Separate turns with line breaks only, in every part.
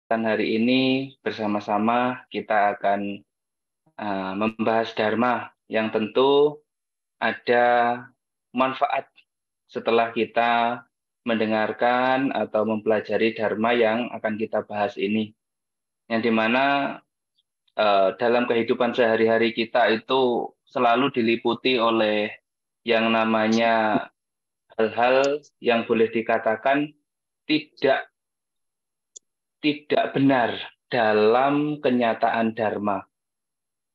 Hari ini bersama-sama kita akan membahas Dharma yang tentu ada manfaat setelah kita mendengarkan atau mempelajari Dharma yang akan kita bahas ini. Yang dimana dalam kehidupan sehari-hari kita itu selalu diliputi oleh yang namanya hal-hal yang boleh dikatakan tidak tidak benar dalam kenyataan Dharma,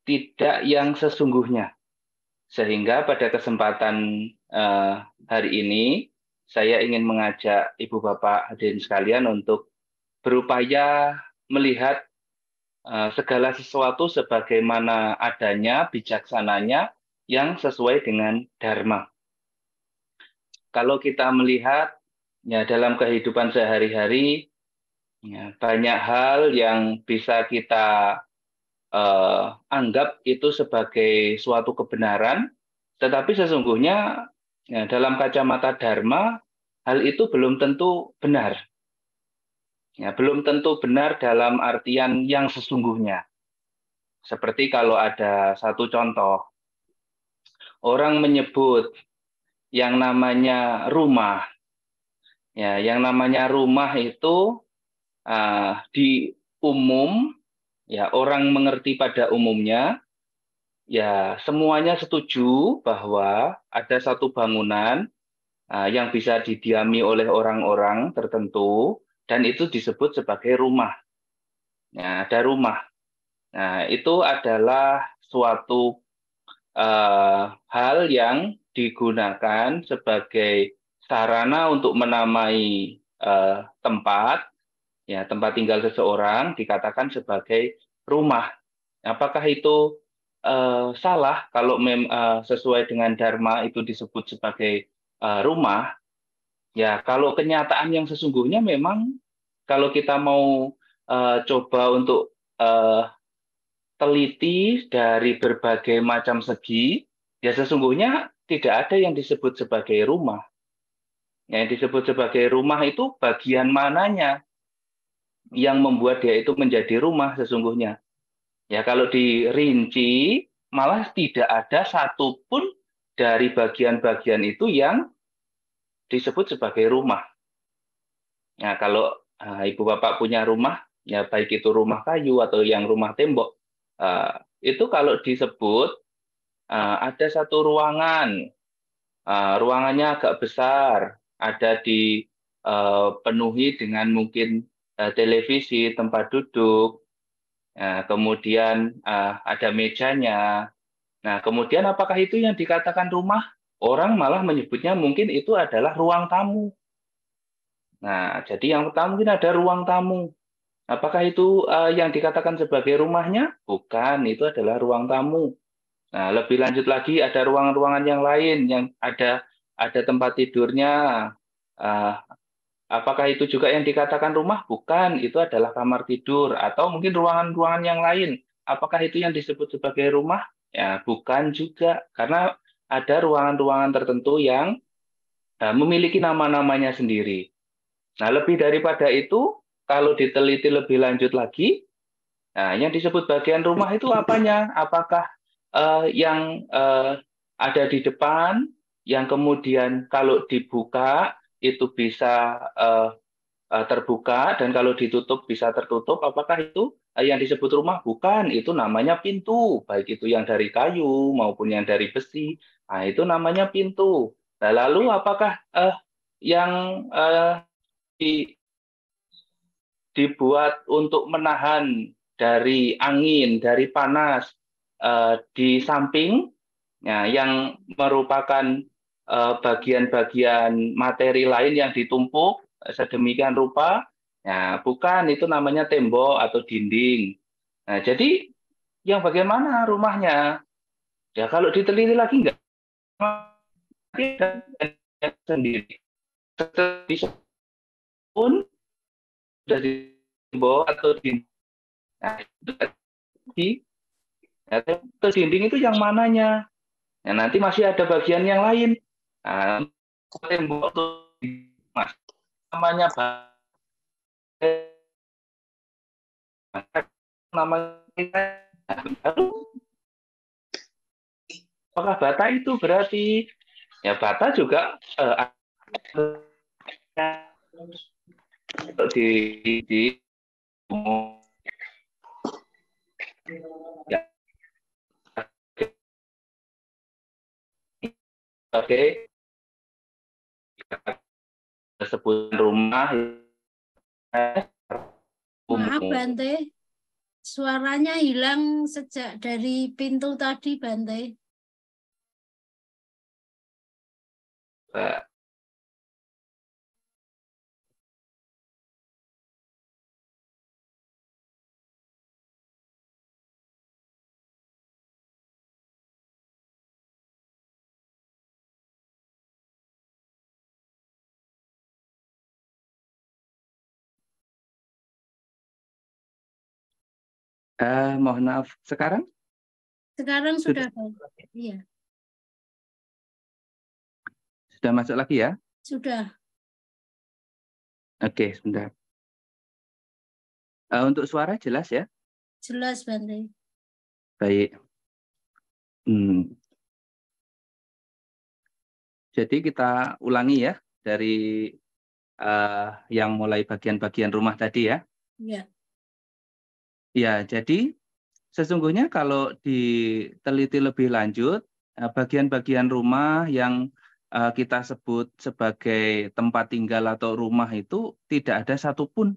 tidak yang sesungguhnya. Sehingga pada kesempatan eh, hari ini, saya ingin mengajak Ibu Bapak hadirin sekalian untuk berupaya melihat segala sesuatu sebagaimana adanya, bijaksananya, yang sesuai dengan Dharma. Kalau kita melihat ya dalam kehidupan sehari-hari, ya, banyak hal yang bisa kita anggap itu sebagai suatu kebenaran, tetapi sesungguhnya ya, dalam kacamata Dharma, hal itu belum tentu benar. Ya, belum tentu benar dalam artian yang sesungguhnya. Seperti kalau ada satu contoh, orang menyebut yang namanya rumah. Ya, yang namanya rumah itu di umum, ya orang mengerti pada umumnya. Ya, semuanya setuju bahwa ada satu bangunan yang bisa didiami oleh orang-orang tertentu dan itu disebut sebagai rumah. Nah, ada rumah. Nah, itu adalah suatu hal yang digunakan sebagai sarana untuk menamai tempat, ya tempat tinggal seseorang dikatakan sebagai rumah. Apakah itu salah kalau sesuai dengan Dharma itu disebut sebagai rumah? Ya, kalau kenyataan yang sesungguhnya memang kalau kita mau coba untuk eh, teliti dari berbagai macam segi, ya sesungguhnya tidak ada yang disebut sebagai rumah. Yang disebut sebagai rumah itu bagian mananya yang membuat dia itu menjadi rumah sesungguhnya. Ya, kalau dirinci, malah tidak ada satupun dari bagian-bagian itu yang disebut sebagai rumah. Nah, kalau ibu bapak punya rumah, ya baik itu rumah kayu atau yang rumah tembok, itu kalau disebut ada satu ruangan, ruangannya agak besar, ada dipenuhi dengan mungkin televisi, tempat duduk, kemudian ada mejanya. Nah, kemudian apakah itu yang dikatakan rumah? Orang malah menyebutnya mungkin itu adalah ruang tamu. Nah, jadi yang pertama mungkin ada ruang tamu. Apakah itu yang dikatakan sebagai rumahnya? Bukan, itu adalah ruang tamu. Nah, lebih lanjut lagi ada ruangan-ruangan yang lain yang ada tempat tidurnya. Uh, apakah itu juga yang dikatakan rumah? Bukan, itu adalah kamar tidur atau mungkin ruangan-ruangan yang lain. Apakah itu yang disebut sebagai rumah? Ya, bukan juga, karena ada ruangan-ruangan tertentu yang memiliki nama-namanya sendiri. Nah, lebih daripada itu, kalau diteliti lebih lanjut lagi, nah, yang disebut bagian rumah itu apanya? Apakah yang ada di depan, yang kemudian kalau dibuka itu bisa terbuka dan kalau ditutup bisa tertutup? Apakah itu yang disebut rumah? Bukan, itu namanya pintu, baik itu yang dari kayu maupun yang dari besi. Nah, itu namanya pintu. Nah, lalu apakah yang di dibuat untuk menahan dari angin, dari panas di samping, ya, yang merupakan bagian-bagian materi lain yang ditumpuk sedemikian rupa, ya, bukan itu namanya tembok atau dinding. Nah, jadi yang bagaimana rumahnya? Ya kalau diteliti lagi enggak sendiri. Bisa pun dari tembok atau dinding. Nah, itu tadi. Ya, terus dinding itu yang mananya? Nah, nanti masih ada bagian yang lain. Nah, tembok itu mas namanya namanya. Apakah bata itu berarti ya bata juga di ya, sebagai sebutan rumah
Maaf
umum.
Bante, suaranya hilang sejak dari pintu tadi Bante.
Mohon maaf, sekarang
Sekarang
sudah
sudah Bante. Iya,
masuk lagi ya?
sudah.
Oke, sebentar. Untuk suara jelas ya?
Jelas Bante.
Baik. Jadi kita ulangi ya dari yang mulai bagian-bagian rumah tadi ya.
Iya.
Ya, jadi sesungguhnya kalau diteliti lebih lanjut, bagian-bagian rumah yang kita sebut sebagai tempat tinggal atau rumah itu tidak ada satupun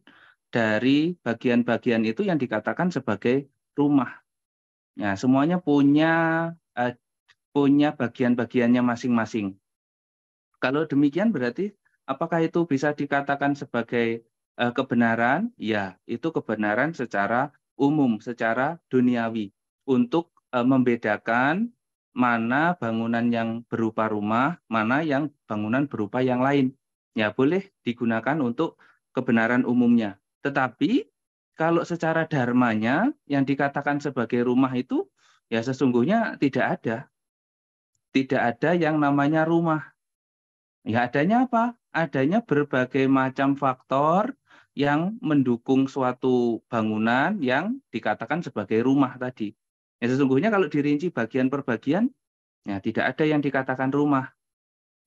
dari bagian-bagian itu yang dikatakan sebagai rumah. Ya, semuanya eh, punya bagian-bagiannya masing-masing. Kalau demikian berarti apakah itu bisa dikatakan sebagai kebenaran? Ya, itu kebenaran secara umum, secara duniawi. Untuk membedakan mana bangunan yang berupa rumah, mana yang bangunan berupa yang lain. Ya, boleh digunakan untuk kebenaran umumnya. Tetapi kalau secara dharmanya yang dikatakan sebagai rumah itu ya sesungguhnya tidak ada. Tidak ada yang namanya rumah. Ya adanya apa? Adanya berbagai macam faktor yang mendukung suatu bangunan yang dikatakan sebagai rumah tadi. Ya sesungguhnya kalau dirinci bagian per bagian, ya tidak ada yang dikatakan rumah.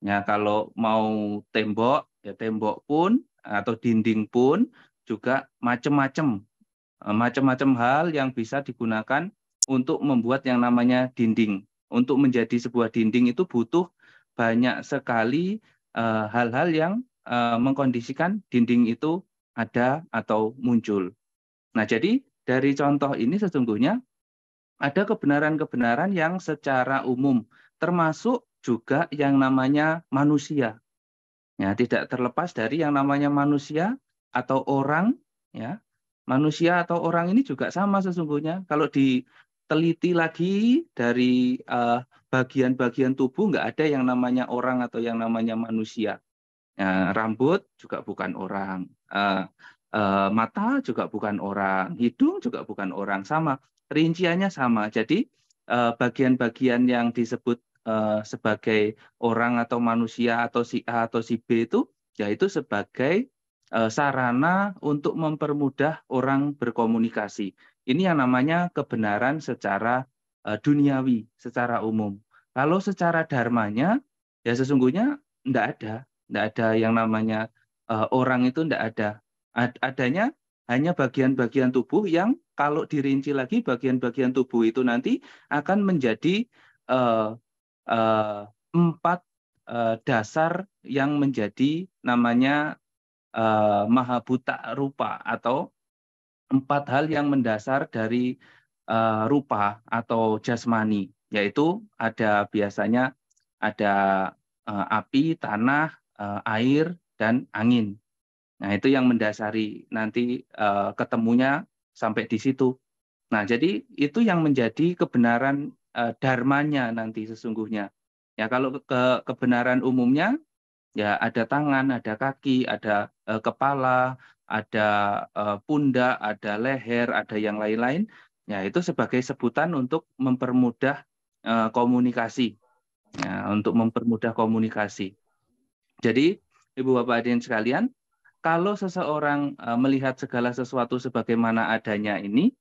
Ya kalau mau tembok, ya tembok pun atau dinding pun juga macam-macam. Macam-macam hal yang bisa digunakan untuk membuat yang namanya dinding. Untuk menjadi sebuah dinding itu butuh banyak sekali hal-hal yang mengkondisikan dinding itu ada atau muncul. Nah, jadi dari contoh ini sesungguhnya ada kebenaran-kebenaran yang secara umum, termasuk juga yang namanya manusia. Ya, tidak terlepas dari yang namanya manusia atau orang, ya. Manusia atau orang ini juga sama sesungguhnya. Kalau diteliti lagi dari bagian-bagian tubuh, nggak ada yang namanya orang atau yang namanya manusia. Ya, rambut juga bukan orang, mata juga bukan orang, hidung juga bukan orang, sama. Rinciannya sama. Jadi bagian-bagian yang disebut sebagai orang atau manusia atau si A atau si B itu, yaitu sebagai sarana untuk mempermudah orang berkomunikasi. Ini yang namanya kebenaran secara duniawi, secara umum. Kalau secara dharmanya, ya sesungguhnya enggak ada yang namanya orang itu enggak ada. Adanya hanya bagian-bagian tubuh yang kalau dirinci lagi bagian-bagian tubuh itu nanti akan menjadi uh, uh, empat dasar yang menjadi namanya mahabuta rupa atau empat hal yang mendasar dari rupa atau jasmani, yaitu ada biasanya ada api, tanah, air, dan angin. Nah, itu yang mendasari nanti ketemunya sampai di situ. Nah, jadi itu yang menjadi kebenaran dharmanya nanti sesungguhnya. Ya, kalau kebenaran umumnya ya ada tangan, ada kaki, ada kepala, ada pundak, ada leher, ada yang lain-lain. Ya, itu sebagai sebutan untuk mempermudah komunikasi. Ya, untuk mempermudah komunikasi. Jadi, Ibu Bapak hadirin sekalian, kalau seseorang melihat segala sesuatu sebagaimana adanya ini,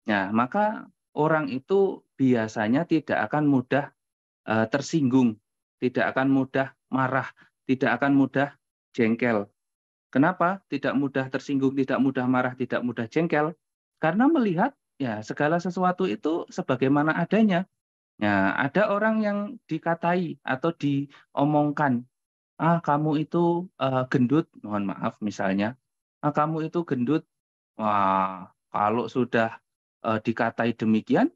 Nah, maka orang itu biasanya tidak akan mudah tersinggung, tidak akan mudah marah, tidak akan mudah jengkel. Kenapa tidak mudah tersinggung, tidak mudah marah, tidak mudah jengkel? Karena melihat ya segala sesuatu itu sebagaimana adanya. Nah, ada orang yang dikatai atau diomongkan, ah kamu itu gendut, mohon maaf misalnya, ah kamu itu gendut. Wah, kalau sudah dikatai demikian,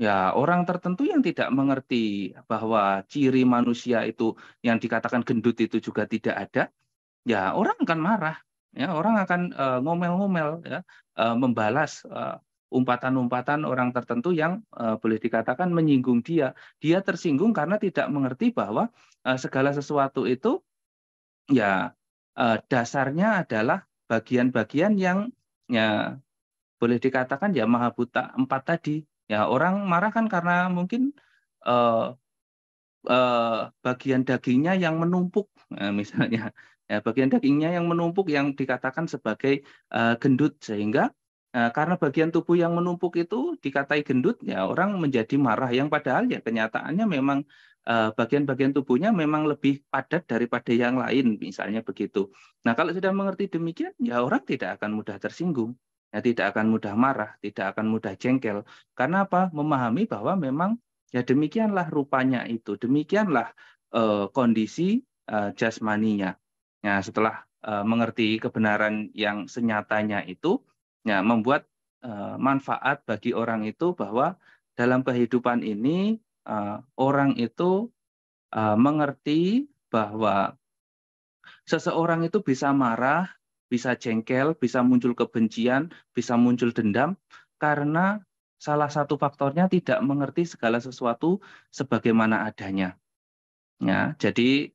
ya orang tertentu yang tidak mengerti bahwa ciri manusia itu yang dikatakan gendut itu juga tidak ada, ya orang akan marah, ya orang akan ngomel-ngomel, ya, membalas umpatan-umpatan orang tertentu yang boleh dikatakan menyinggung dia. Dia tersinggung karena tidak mengerti bahwa segala sesuatu itu ya dasarnya adalah bagian-bagian yang ya boleh dikatakan ya maha buta empat tadi. Ya orang marah kan karena mungkin eh, bagian dagingnya yang menumpuk, misalnya ya, bagian dagingnya yang menumpuk yang dikatakan sebagai gendut, sehingga karena bagian tubuh yang menumpuk itu dikatai gendut, ya orang menjadi marah, yang padahal ya kenyataannya memang bagian-bagian tubuhnya memang lebih padat daripada yang lain, misalnya begitu. Nah kalau sudah mengerti demikian, ya orang tidak akan mudah tersinggung, ya tidak akan mudah marah, tidak akan mudah jengkel. Karena apa? Memahami bahwa memang ya demikianlah rupanya itu, demikianlah kondisi jasmaninya. Nah, setelah mengerti kebenaran yang senyatanya itu, ya membuat manfaat bagi orang itu bahwa dalam kehidupan ini orang itu mengerti bahwa seseorang itu bisa marah, bisa jengkel, bisa muncul kebencian, bisa muncul dendam, karena salah satu faktornya tidak mengerti segala sesuatu sebagaimana adanya. Ya, jadi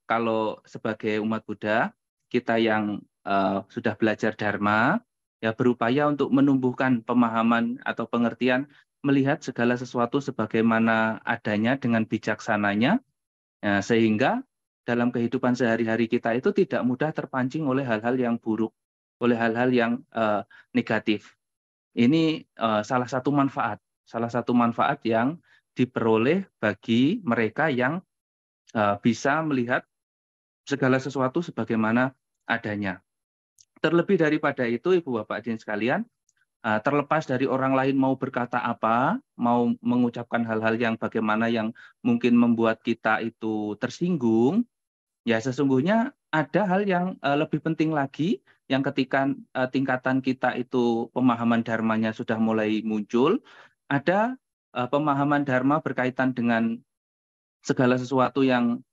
kalau sebagai umat Buddha, kita yang sudah belajar Dharma, ya berupaya untuk menumbuhkan pemahaman atau pengertian, melihat segala sesuatu sebagaimana adanya dengan bijaksananya, ya, sehingga dalam kehidupan sehari-hari kita itu tidak mudah terpancing oleh hal-hal yang buruk, oleh hal-hal yang negatif. Ini salah satu manfaat yang diperoleh bagi mereka yang bisa melihat segala sesuatu sebagaimana adanya. Terlebih daripada itu, Ibu Bapak Hadirin sekalian, terlepas dari orang lain mau berkata apa, mau mengucapkan hal-hal yang bagaimana yang mungkin membuat kita itu tersinggung, ya sesungguhnya ada hal yang lebih penting lagi, yang ketika tingkatan kita itu pemahaman dharmanya sudah mulai muncul, ada pemahaman dharma berkaitan dengan segala sesuatu yang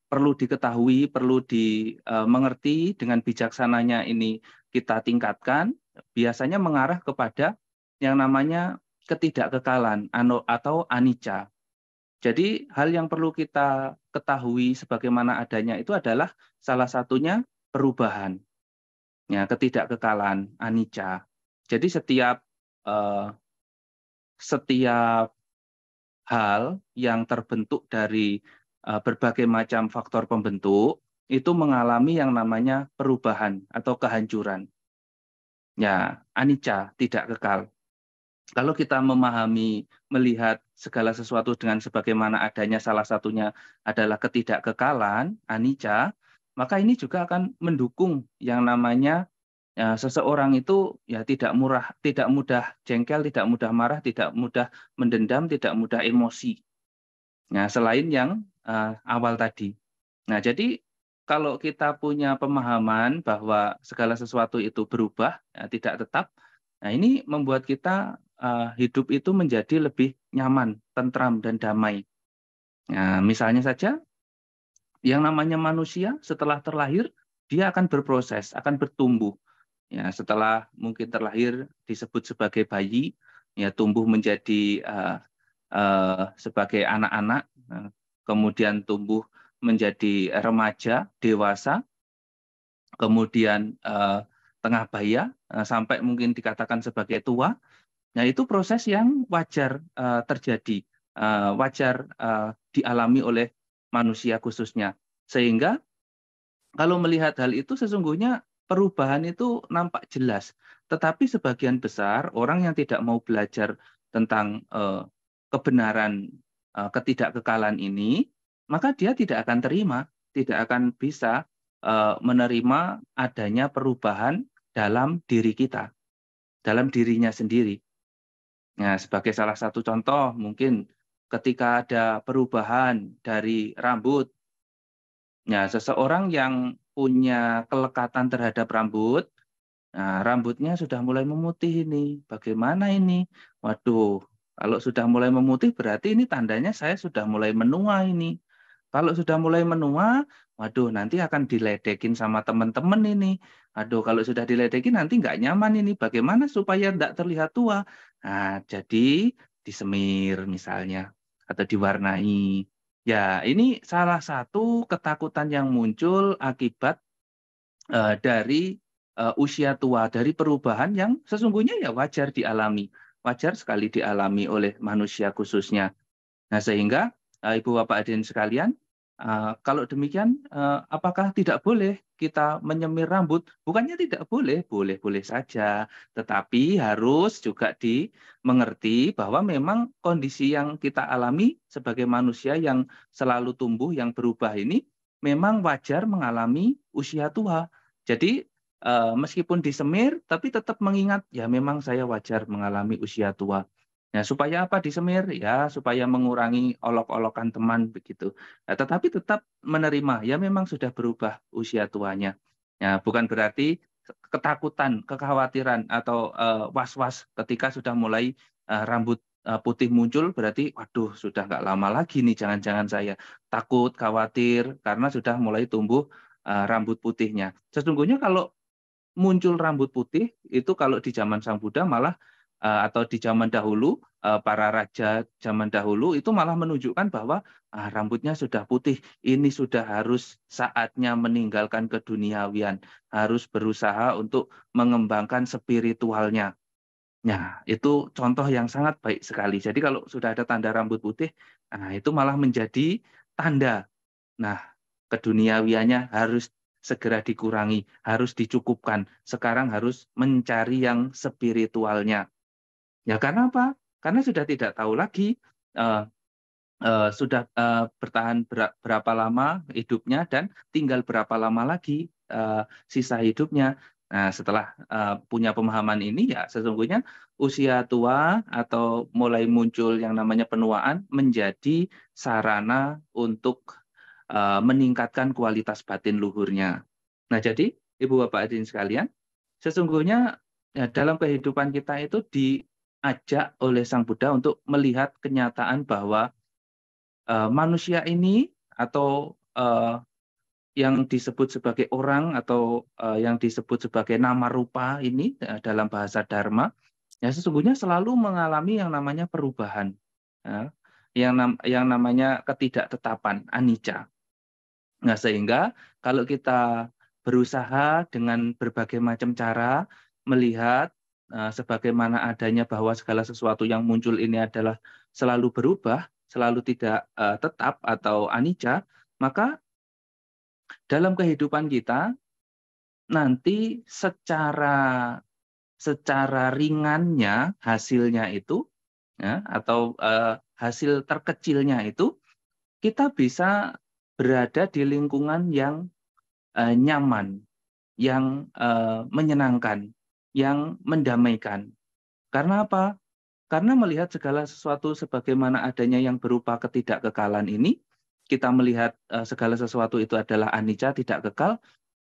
perlu diketahui, perlu dimengerti dengan bijaksananya ini kita tingkatkan, biasanya mengarah kepada yang namanya ketidakkekalan atau anicca. Jadi hal yang perlu kita ketahui sebagaimana adanya itu adalah salah satunya perubahan, ya ketidakkekalan, anicca. Jadi setiap hal yang terbentuk dari berbagai macam faktor pembentuk itu mengalami yang namanya perubahan atau kehancuran. Ya, anicca, tidak kekal. Kalau kita memahami, melihat segala sesuatu dengan sebagaimana adanya, salah satunya adalah ketidakkekalan, anicca, maka ini juga akan mendukung yang namanya ya, seseorang itu ya tidak mudah jengkel, tidak mudah marah, tidak mudah mendendam, tidak mudah emosi. Nah, selain yang awal tadi. Nah, jadi kalau kita punya pemahaman bahwa segala sesuatu itu berubah, ya, tidak tetap, nah ini membuat kita hidup itu menjadi lebih nyaman, tentram, dan damai. Nah, misalnya saja, yang namanya manusia setelah terlahir, dia akan berproses, akan bertumbuh. Ya, setelah mungkin terlahir disebut sebagai bayi, ya tumbuh menjadi sebagai anak-anak, kemudian tumbuh menjadi remaja, dewasa, kemudian tengah baya, sampai mungkin dikatakan sebagai tua. Nah itu proses yang wajar terjadi, wajar dialami oleh manusia khususnya. Sehingga kalau melihat hal itu sesungguhnya
perubahan itu nampak jelas. Tetapi sebagian besar orang yang tidak mau belajar tentang kebenaran ketidakkekalan ini, maka dia tidak akan terima, tidak akan bisa menerima adanya perubahan dalam diri kita, dalam dirinya sendiri. Nah, sebagai salah satu contoh, mungkin ketika ada perubahan dari rambut, ya, seseorang yang punya kelekatan terhadap rambut, nah, rambutnya sudah mulai memutih ini. Bagaimana ini? Waduh, kalau sudah mulai memutih berarti ini tandanya saya sudah mulai menua ini. Kalau sudah mulai menua, waduh nanti akan diledekin sama teman-teman ini. Aduh, kalau sudah diledekin nanti nggak nyaman ini. Bagaimana supaya nggak terlihat tua? Nah, jadi disemir misalnya atau diwarnai. Ya, ini salah satu ketakutan yang muncul akibat dari usia tua, dari perubahan yang sesungguhnya ya wajar dialami. Wajar sekali dialami oleh manusia khususnya. Nah, sehingga Ibu Bapak hadirin sekalian, kalau demikian apakah tidak boleh kita menyemir rambut? Bukannya tidak boleh, boleh-boleh saja. Tetapi harus juga dimengerti bahwa memang kondisi yang kita alami sebagai manusia yang selalu tumbuh, yang berubah ini, memang wajar mengalami usia tua. Jadi meskipun disemir, tapi tetap mengingat, ya memang saya wajar mengalami usia tua. Ya, supaya apa disemir? Ya, supaya mengurangi olok-olokan teman begitu. Nah, tetapi tetap menerima, ya memang sudah berubah usia tuanya. Ya, bukan berarti ketakutan, kekhawatiran atau was-was ketika sudah mulai rambut putih muncul, berarti waduh sudah nggak lama lagi nih, jangan-jangan saya takut, khawatir karena sudah mulai tumbuh rambut putihnya. Sesungguhnya kalau muncul rambut putih itu kalau di zaman Sang Buddha malah atau di zaman dahulu para raja zaman dahulu itu malah menunjukkan bahwa rambutnya sudah putih, ini sudah harus saatnya meninggalkan keduniawian, harus berusaha untuk mengembangkan spiritualnya. Nah, itu contoh yang sangat baik sekali. Jadi kalau sudah ada tanda rambut putih, itu malah menjadi tanda. Nah, keduniawiannya harus segera dikurangi, harus dicukupkan. Sekarang harus mencari yang spiritualnya. Ya karena apa? Karena sudah tidak tahu lagi sudah bertahan berapa lama hidupnya dan tinggal berapa lama lagi sisa hidupnya. Nah, setelah punya pemahaman ini ya sesungguhnya usia tua atau mulai muncul yang namanya penuaan menjadi sarana untuk meningkatkan kualitas batin luhurnya. Nah, jadi Ibu Bapak hadirin sekalian, sesungguhnya ya, dalam kehidupan kita itu diajak oleh Sang Buddha untuk melihat kenyataan bahwa manusia ini atau yang disebut sebagai orang atau yang disebut sebagai nama rupa ini dalam bahasa Dharma, ya sesungguhnya selalu mengalami yang namanya perubahan, ya, yang namanya ketidaktetapan, anicca. Nah, sehingga kalau kita berusaha dengan berbagai macam cara melihat sebagaimana adanya bahwa segala sesuatu yang muncul ini adalah selalu berubah, selalu tidak tetap atau anicca, maka dalam kehidupan kita nanti secara ringannya hasilnya itu ya, atau hasil terkecilnya itu kita bisa berada di lingkungan yang nyaman, yang menyenangkan, yang mendamaikan. Karena apa? Karena melihat segala sesuatu sebagaimana adanya yang berupa ketidakkekalan ini, kita melihat segala sesuatu itu adalah anicca, tidak kekal,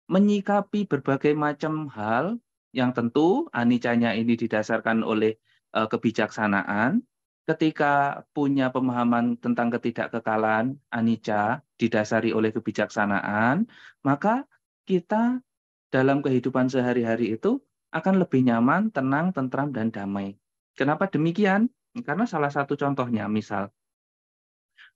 menyikapi berbagai macam hal yang tentu anicanya ini didasarkan oleh kebijaksanaan. Ketika punya pemahaman tentang ketidakkekalan anicca didasari oleh kebijaksanaan, maka kita dalam kehidupan sehari-hari itu akan lebih nyaman, tenang, tentram, dan damai. Kenapa demikian? Karena salah satu contohnya, misal,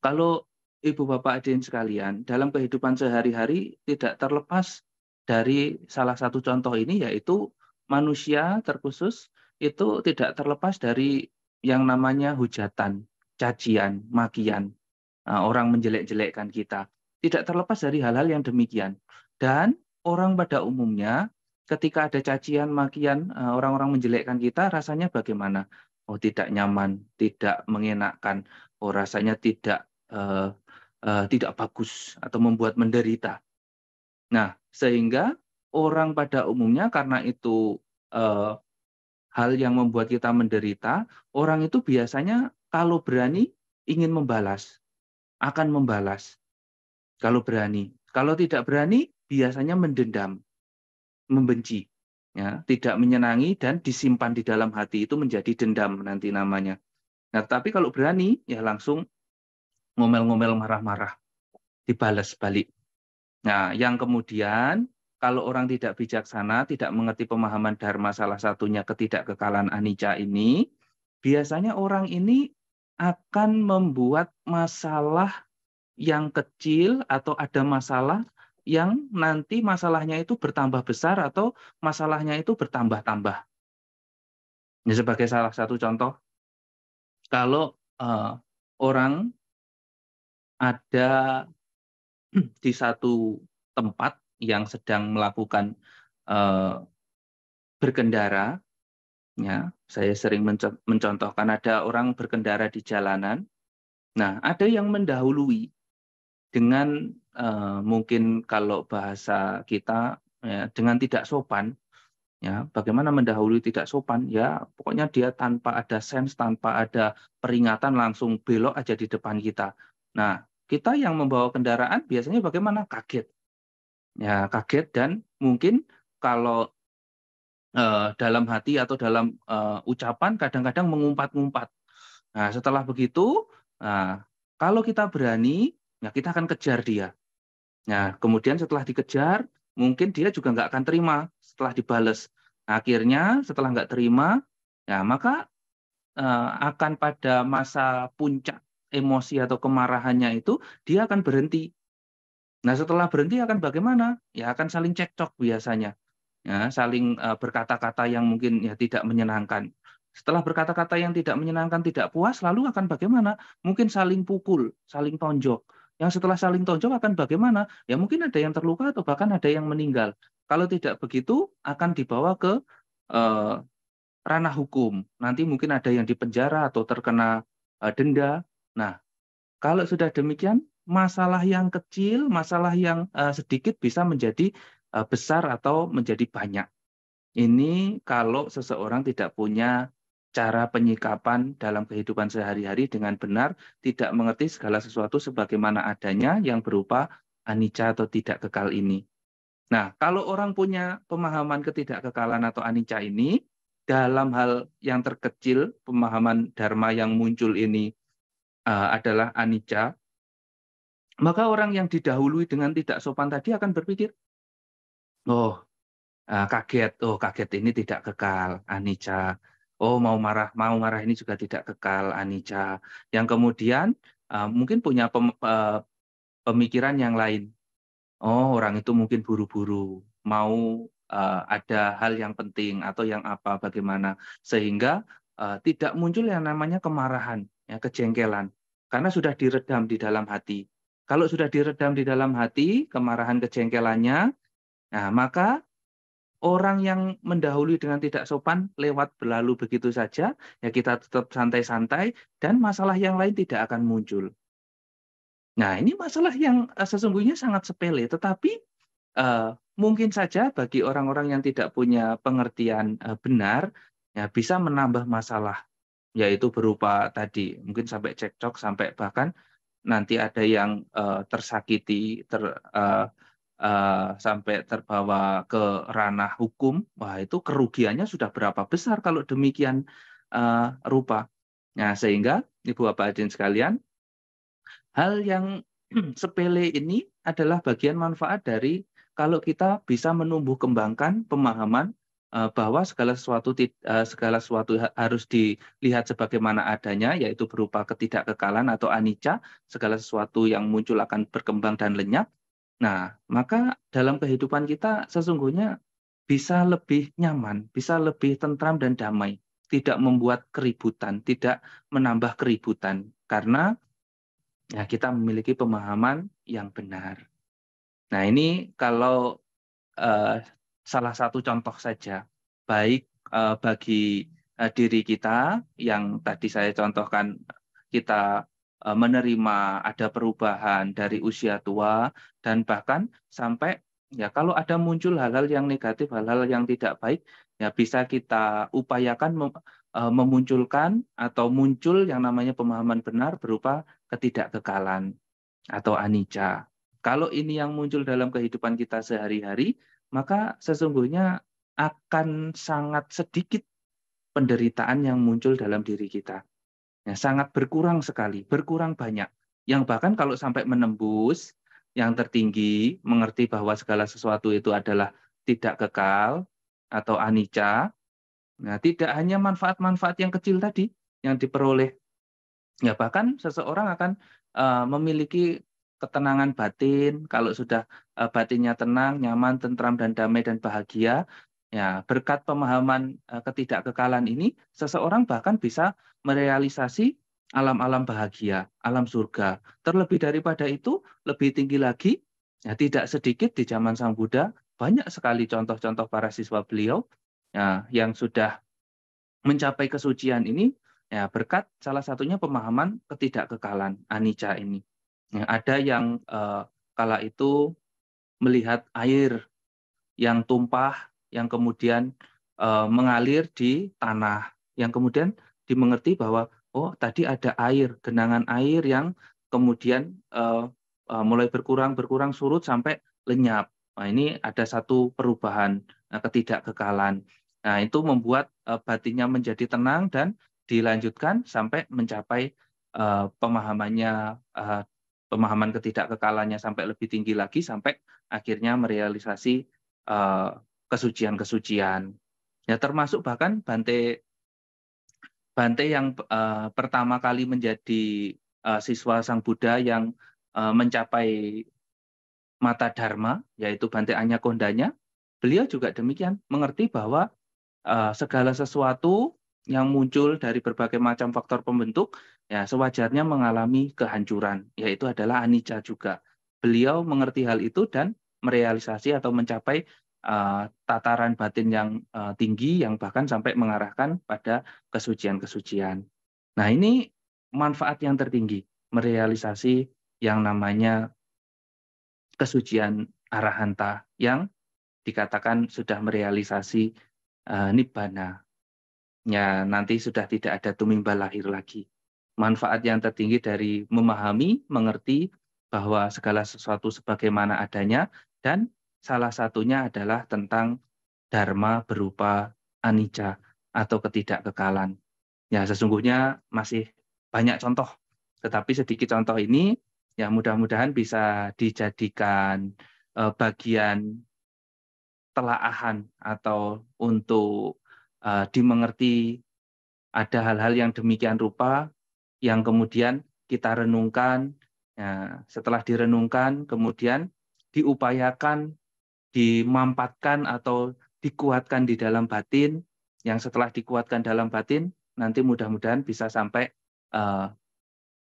kalau Ibu Bapak hadirin sekalian, dalam kehidupan sehari-hari tidak terlepas dari salah satu contoh ini, yaitu manusia terkhusus itu tidak terlepas dari yang namanya hujatan, cacian, makian, orang menjelek-jelekkan kita. Tidak terlepas dari hal-hal yang demikian. Dan orang pada umumnya ketika ada cacian, makian, orang-orang menjelekkan kita, rasanya bagaimana? Oh, tidak nyaman, tidak mengenakan, oh rasanya tidak bagus atau membuat menderita. Nah, sehingga orang pada umumnya karena itu hal yang membuat kita menderita, orang itu biasanya kalau berani ingin membalas, akan membalas. Kalau berani. Kalau tidak berani, biasanya mendendam, membenci. Ya, tidak menyenangi dan disimpan di dalam hati, itu menjadi dendam nanti namanya. Nah, tapi kalau berani, ya langsung ngomel-ngomel, marah-marah, dibalas balik. Nah, yang kemudian kalau orang tidak bijaksana, tidak mengerti pemahaman dharma, salah satunya ketidakkekalan anicca ini, biasanya orang ini akan membuat masalah yang kecil atau ada masalah yang nanti masalahnya itu bertambah besar atau masalahnya itu bertambah-tambah. Ini sebagai salah satu contoh, kalau orang ada di satu tempat yang sedang melakukan berkendara, ya, saya sering mencontohkan ada orang berkendara di jalanan. Nah, ada yang mendahului dengan mungkin kalau bahasa kita ya, dengan tidak sopan. Ya, bagaimana mendahului tidak sopan? Ya, pokoknya dia tanpa ada sense, tanpa ada peringatan langsung belok aja di depan kita. Nah, kita yang membawa kendaraan biasanya bagaimana? Kaget. Ya, kaget dan mungkin kalau dalam hati atau dalam ucapan kadang-kadang mengumpat-ngumpat. Nah, setelah begitu, kalau kita berani, ya kita akan kejar dia. Nah, kemudian setelah dikejar, mungkin dia juga nggak akan terima setelah dibales. Nah, akhirnya setelah nggak terima, ya maka akan pada masa puncak emosi atau kemarahannya itu, dia akan berhenti. Nah, setelah berhenti akan bagaimana? Ya akan saling cekcok biasanya. Ya, saling berkata-kata yang mungkin ya tidak menyenangkan. Setelah berkata-kata yang tidak menyenangkan, tidak puas, lalu akan bagaimana? Mungkin saling pukul, saling tonjok. Yang setelah saling tonjok akan bagaimana? Ya mungkin ada yang terluka atau bahkan ada yang meninggal. Kalau tidak begitu, akan dibawa ke eh, ranah hukum. Nanti mungkin ada yang dipenjara atau terkena denda. Nah, kalau sudah demikian, masalah yang kecil, masalah yang sedikit bisa menjadi besar atau menjadi banyak. Ini kalau seseorang tidak punya cara penyikapan dalam kehidupan sehari-hari dengan benar, tidak mengerti segala sesuatu sebagaimana adanya yang berupa anicca atau tidak kekal ini. Nah, kalau orang punya pemahaman ketidakkekalan atau anicca ini, dalam hal yang terkecil, pemahaman dharma yang muncul ini adalah anicca, maka orang yang didahului dengan tidak sopan tadi akan berpikir, oh kaget ini tidak kekal, anicca. Oh mau marah ini juga tidak kekal, anicca. Yang kemudian mungkin punya pemikiran yang lain. Oh orang itu mungkin buru-buru, mau ada hal yang penting atau yang apa, bagaimana. Sehingga tidak muncul yang namanya kemarahan, ya, kejengkelan. Karena sudah diredam di dalam hati. Kalau sudah diredam di dalam hati, kemarahan kejengkelannya, nah maka orang yang mendahului dengan tidak sopan lewat berlalu begitu saja, ya kita tetap santai-santai dan masalah yang lain tidak akan muncul. Nah, ini masalah yang sesungguhnya sangat sepele, tetapi mungkin saja bagi orang-orang yang tidak punya pengertian benar, ya bisa menambah masalah, yaitu berupa tadi mungkin sampai cekcok, sampai bahkan nanti ada yang tersakiti, sampai terbawa ke ranah hukum. Wah, itu kerugiannya sudah berapa besar kalau demikian rupa. Nah, sehingga Ibu Bapak hadirin sekalian, hal yang sepele ini adalah bagian manfaat dari kalau kita bisa menumbuh kembangkan pemahaman bahwa segala sesuatu harus dilihat sebagaimana adanya, yaitu berupa ketidakkekalan atau anicca, segala sesuatu yang muncul akan berkembang dan lenyap. Nah, maka dalam kehidupan kita sesungguhnya bisa lebih nyaman, bisa lebih tentram dan damai, tidak membuat keributan, tidak menambah keributan, karena ya, kita memiliki pemahaman yang benar. Nah, ini kalau salah satu contoh saja, baik bagi diri kita yang tadi saya contohkan, kita menerima ada perubahan dari usia tua, dan bahkan sampai ya kalau ada muncul hal-hal yang negatif, hal-hal yang tidak baik, ya bisa kita upayakan memunculkan atau muncul yang namanya pemahaman benar berupa ketidakkekalan atau anicca. Kalau ini yang muncul dalam kehidupan kita sehari-hari, maka sesungguhnya akan sangat sedikit penderitaan yang muncul dalam diri kita. Ya, sangat berkurang sekali, berkurang banyak. Yang bahkan kalau sampai menembus yang tertinggi, mengerti bahwa segala sesuatu itu adalah tidak kekal atau anicca. Nah, tidak hanya manfaat-manfaat yang kecil tadi yang diperoleh, ya bahkan seseorang akan memiliki ketenangan batin. Kalau sudah batinnya tenang, nyaman, tentram, dan damai dan bahagia, ya berkat pemahaman ketidakkekalan ini, seseorang bahkan bisa merealisasi alam-alam bahagia, alam surga. Terlebih daripada itu, lebih tinggi lagi, ya tidak sedikit di zaman Sang Buddha, banyak sekali contoh-contoh para siswa beliau ya, yang sudah mencapai kesucian ini ya berkat salah satunya pemahaman ketidakkekalan anicca ini. Ya, ada yang kala itu melihat air yang tumpah yang kemudian mengalir di tanah, yang kemudian dimengerti bahwa oh tadi ada air, genangan air yang kemudian mulai berkurang surut sampai lenyap. Nah, ini ada satu perubahan ketidakkekalan. Nah, itu membuat batinnya menjadi tenang dan dilanjutkan sampai mencapai pemahaman ketidakkekalannya sampai lebih tinggi lagi sampai akhirnya merealisasi kesucian-kesucian. Ya termasuk bahkan Bante yang pertama kali menjadi siswa Sang Buddha yang mencapai mata dharma, yaitu Bante Anyakondanya, beliau juga demikian, mengerti bahwa segala sesuatu yang muncul dari berbagai macam faktor pembentuk, ya sewajarnya mengalami kehancuran, yaitu adalah anicca juga. Beliau mengerti hal itu dan merealisasi atau mencapai tataran batin yang tinggi, yang bahkan sampai mengarahkan pada kesucian-kesucian. Nah ini manfaat yang tertinggi, merealisasi yang namanya kesucian arahanta yang dikatakan sudah merealisasi nibbana. Ya, nanti sudah tidak ada tumimbal lahir lagi. Manfaat yang tertinggi dari memahami, mengerti bahwa segala sesuatu sebagaimana adanya, dan salah satunya adalah tentang dharma berupa anicca atau ketidakkekalan. Ya, sesungguhnya masih banyak contoh, tetapi sedikit contoh ini ya mudah-mudahan bisa dijadikan bagian telaahan atau untuk dimengerti ada hal-hal yang demikian rupa yang kemudian kita renungkan. Ya, setelah direnungkan kemudian diupayakan, dimampatkan atau dikuatkan di dalam batin, yang setelah dikuatkan dalam batin nanti mudah-mudahan bisa sampai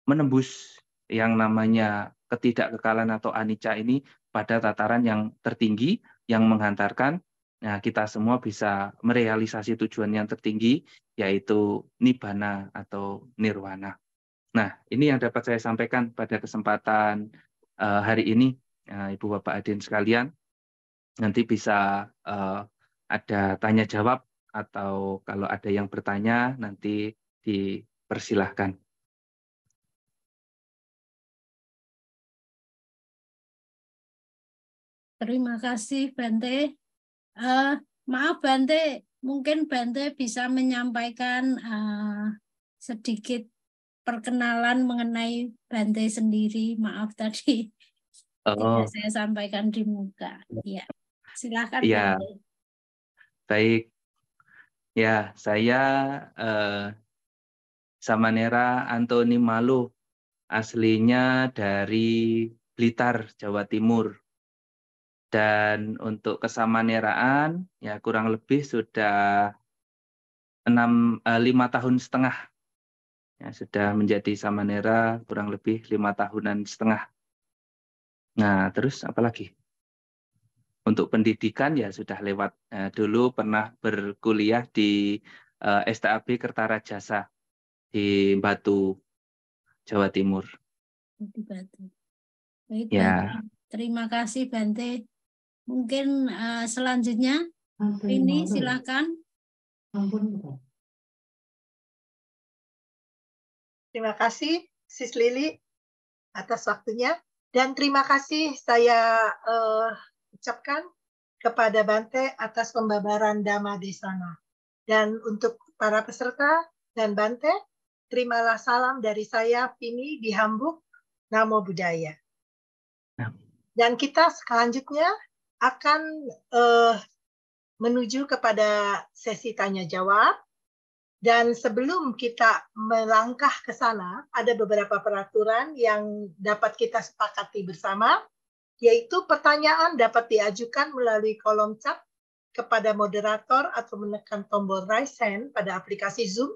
menembus yang namanya ketidakkekalan atau anicca ini pada tataran yang tertinggi yang menghantarkan kita semua bisa merealisasi tujuan yang tertinggi, yaitu nibbana atau nirwana. Nah, ini yang dapat saya sampaikan pada kesempatan hari ini, Ibu Bapak Hadirin sekalian. Nanti bisa ada tanya jawab atau kalau ada yang bertanya nanti dipersilahkan.
Terima kasih Bante. Maaf Bante, mungkin Bante bisa menyampaikan sedikit perkenalan mengenai Bante sendiri. Maaf tadi tidak saya sampaikan di muka. Ya, silakan
Ya,
Bante.
baik. Ya, saya Samanera Antoni Malu, aslinya dari Blitar, Jawa Timur. Dan untuk kesamaneraan, ya kurang lebih sudah 5 tahun setengah. Ya, sudah menjadi samanera kurang lebih 5 tahunan setengah. Nah, terus apa lagi? Untuk pendidikan ya sudah lewat. Dulu pernah berkuliah di STAB Kertara Jasa di Batu, Jawa Timur.
Di Batu. Baik,
Ya.
Bante. Terima kasih, Bante. Mungkin selanjutnya ini silakan.
Terima kasih, Sis Lili, atas waktunya. Dan terima kasih saya ucapkan kepada Bante atas pembabaran Dhamma Desana. Dan untuk para peserta dan Bante, terimalah salam dari saya, Vini, di Hamburg. Namo Buddhaya. Dan kita selanjutnya akan menuju kepada sesi tanya-jawab. Dan sebelum kita melangkah ke sana, ada beberapa peraturan yang dapat kita sepakati bersama, yaitu pertanyaan dapat diajukan melalui kolom chat kepada moderator atau menekan tombol raise hand pada aplikasi Zoom.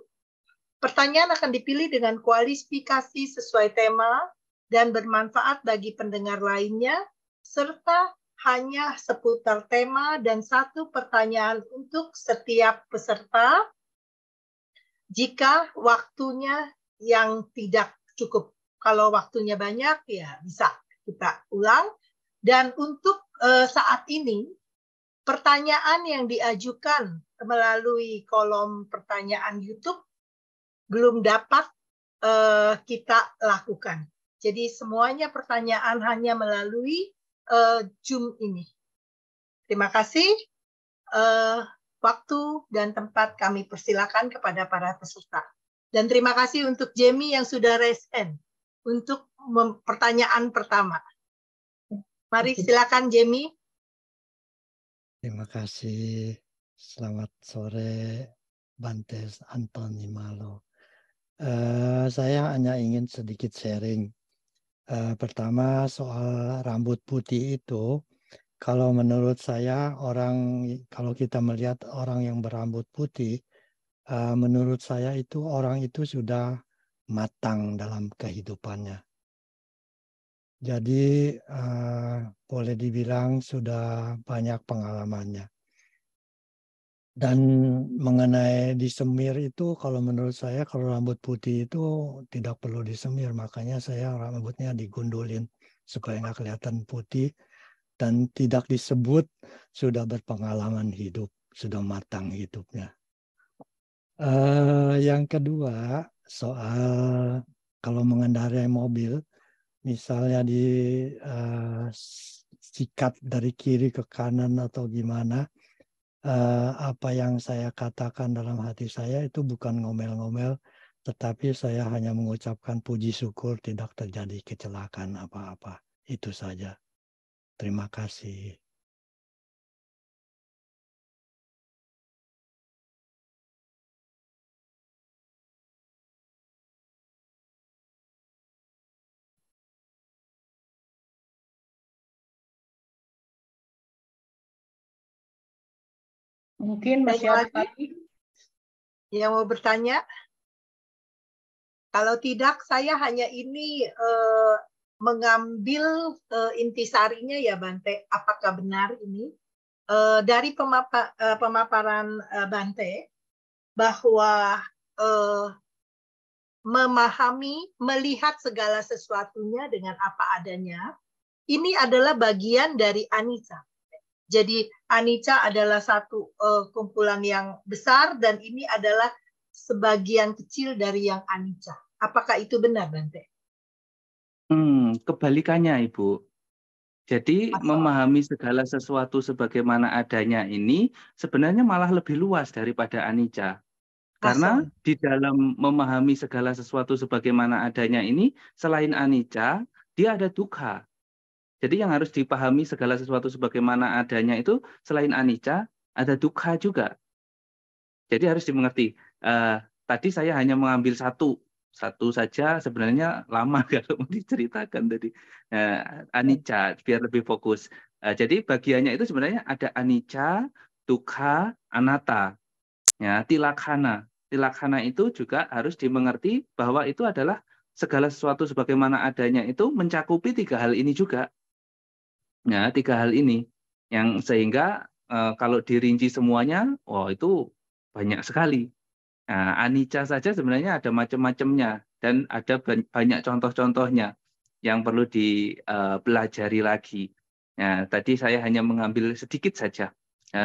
Pertanyaan akan dipilih dengan kualifikasi sesuai tema dan bermanfaat bagi pendengar lainnya, serta hanya seputar tema dan satu pertanyaan untuk setiap peserta. Jika waktunya yang tidak cukup, kalau waktunya banyak ya bisa kita ulang. Dan untuk saat ini, pertanyaan yang diajukan melalui kolom pertanyaan YouTube belum dapat kita lakukan. Jadi semuanya pertanyaan hanya melalui Zoom ini. Terima kasih. Waktu dan tempat kami persilakan kepada para peserta. Dan terima kasih untuk Jamie yang sudah raise hand untuk pertanyaan pertama. Mari silakan Jamie.
Terima kasih. Selamat sore, Bante Antoni Malo. Saya hanya ingin sedikit sharing. Pertama soal rambut putih itu. Kalau menurut saya kalau kita melihat orang yang berambut putih, menurut saya itu orang itu sudah matang dalam kehidupannya. Jadi boleh dibilang sudah banyak pengalamannya. Dan mengenai disemir itu, kalau menurut saya kalau rambut putih itu tidak perlu disemir, makanya saya rambutnya digundulin supaya nggak kelihatan putih. Dan tidak disebut sudah berpengalaman hidup, sudah matang hidupnya. Yang kedua, soal kalau mengendarai mobil, misalnya sikat dari kiri ke kanan atau gimana, apa yang saya katakan dalam hati saya itu bukan ngomel-ngomel, tetapi saya hanya mengucapkan puji syukur tidak terjadi kecelakaan apa-apa. Itu saja. Terima kasih.
Mungkin masih ada lagi
yang mau bertanya? Kalau tidak, saya hanya ini mengambil intisarinya ya Bante. Apakah benar ini? Dari pemaparan Bante, bahwa memahami, melihat segala sesuatunya dengan apa adanya, ini adalah bagian dari anicca. Jadi anicca adalah satu kumpulan yang besar dan ini adalah sebagian kecil dari yang anicca. Apakah itu benar, Bante?
Kebalikannya, Ibu. Jadi memahami segala sesuatu sebagaimana adanya ini sebenarnya malah lebih luas daripada anicca. Karena di dalam memahami segala sesuatu sebagaimana adanya ini, selain anicca, dia ada dukkha. Jadi yang harus dipahami segala sesuatu sebagaimana adanya itu selain anicca ada dukkha juga. Jadi harus dimengerti. Tadi saya hanya mengambil satu saja sebenarnya lama kalau mau diceritakan tadi. Anicca biar lebih fokus. Jadi bagiannya itu sebenarnya ada anicca, dukkha, anatta. Ya, tilaksana. Tilaksana itu juga harus dimengerti bahwa itu adalah segala sesuatu sebagaimana adanya itu mencakupi tiga hal ini juga. Ya, tiga hal ini. Yang sehingga kalau dirinci semuanya, itu banyak sekali. Nah, anicca saja sebenarnya ada macam-macamnya dan ada banyak contoh-contohnya yang perlu dipelajari lagi. Nah, tadi saya hanya mengambil sedikit saja,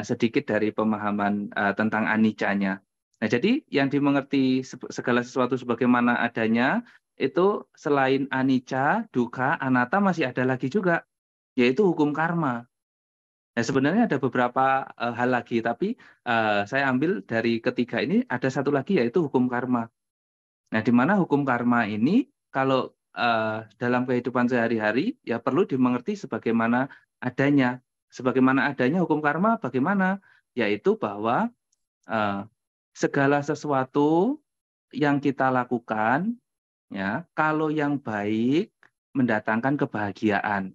sedikit dari pemahaman tentang aniccanya. Nah, jadi yang dimengerti segala sesuatu sebagaimana adanya itu selain anicca, dukkha, anatta masih ada lagi juga, yaitu hukum karma. Nah, sebenarnya ada beberapa hal lagi, tapi saya ambil dari ketiga ini ada satu lagi yaitu hukum karma. Nah, di mana hukum karma ini kalau dalam kehidupan sehari-hari ya perlu dimengerti sebagaimana adanya. Sebagaimana adanya hukum karma bagaimana? Yaitu bahwa segala sesuatu yang kita lakukan ya, kalau yang baik mendatangkan kebahagiaan.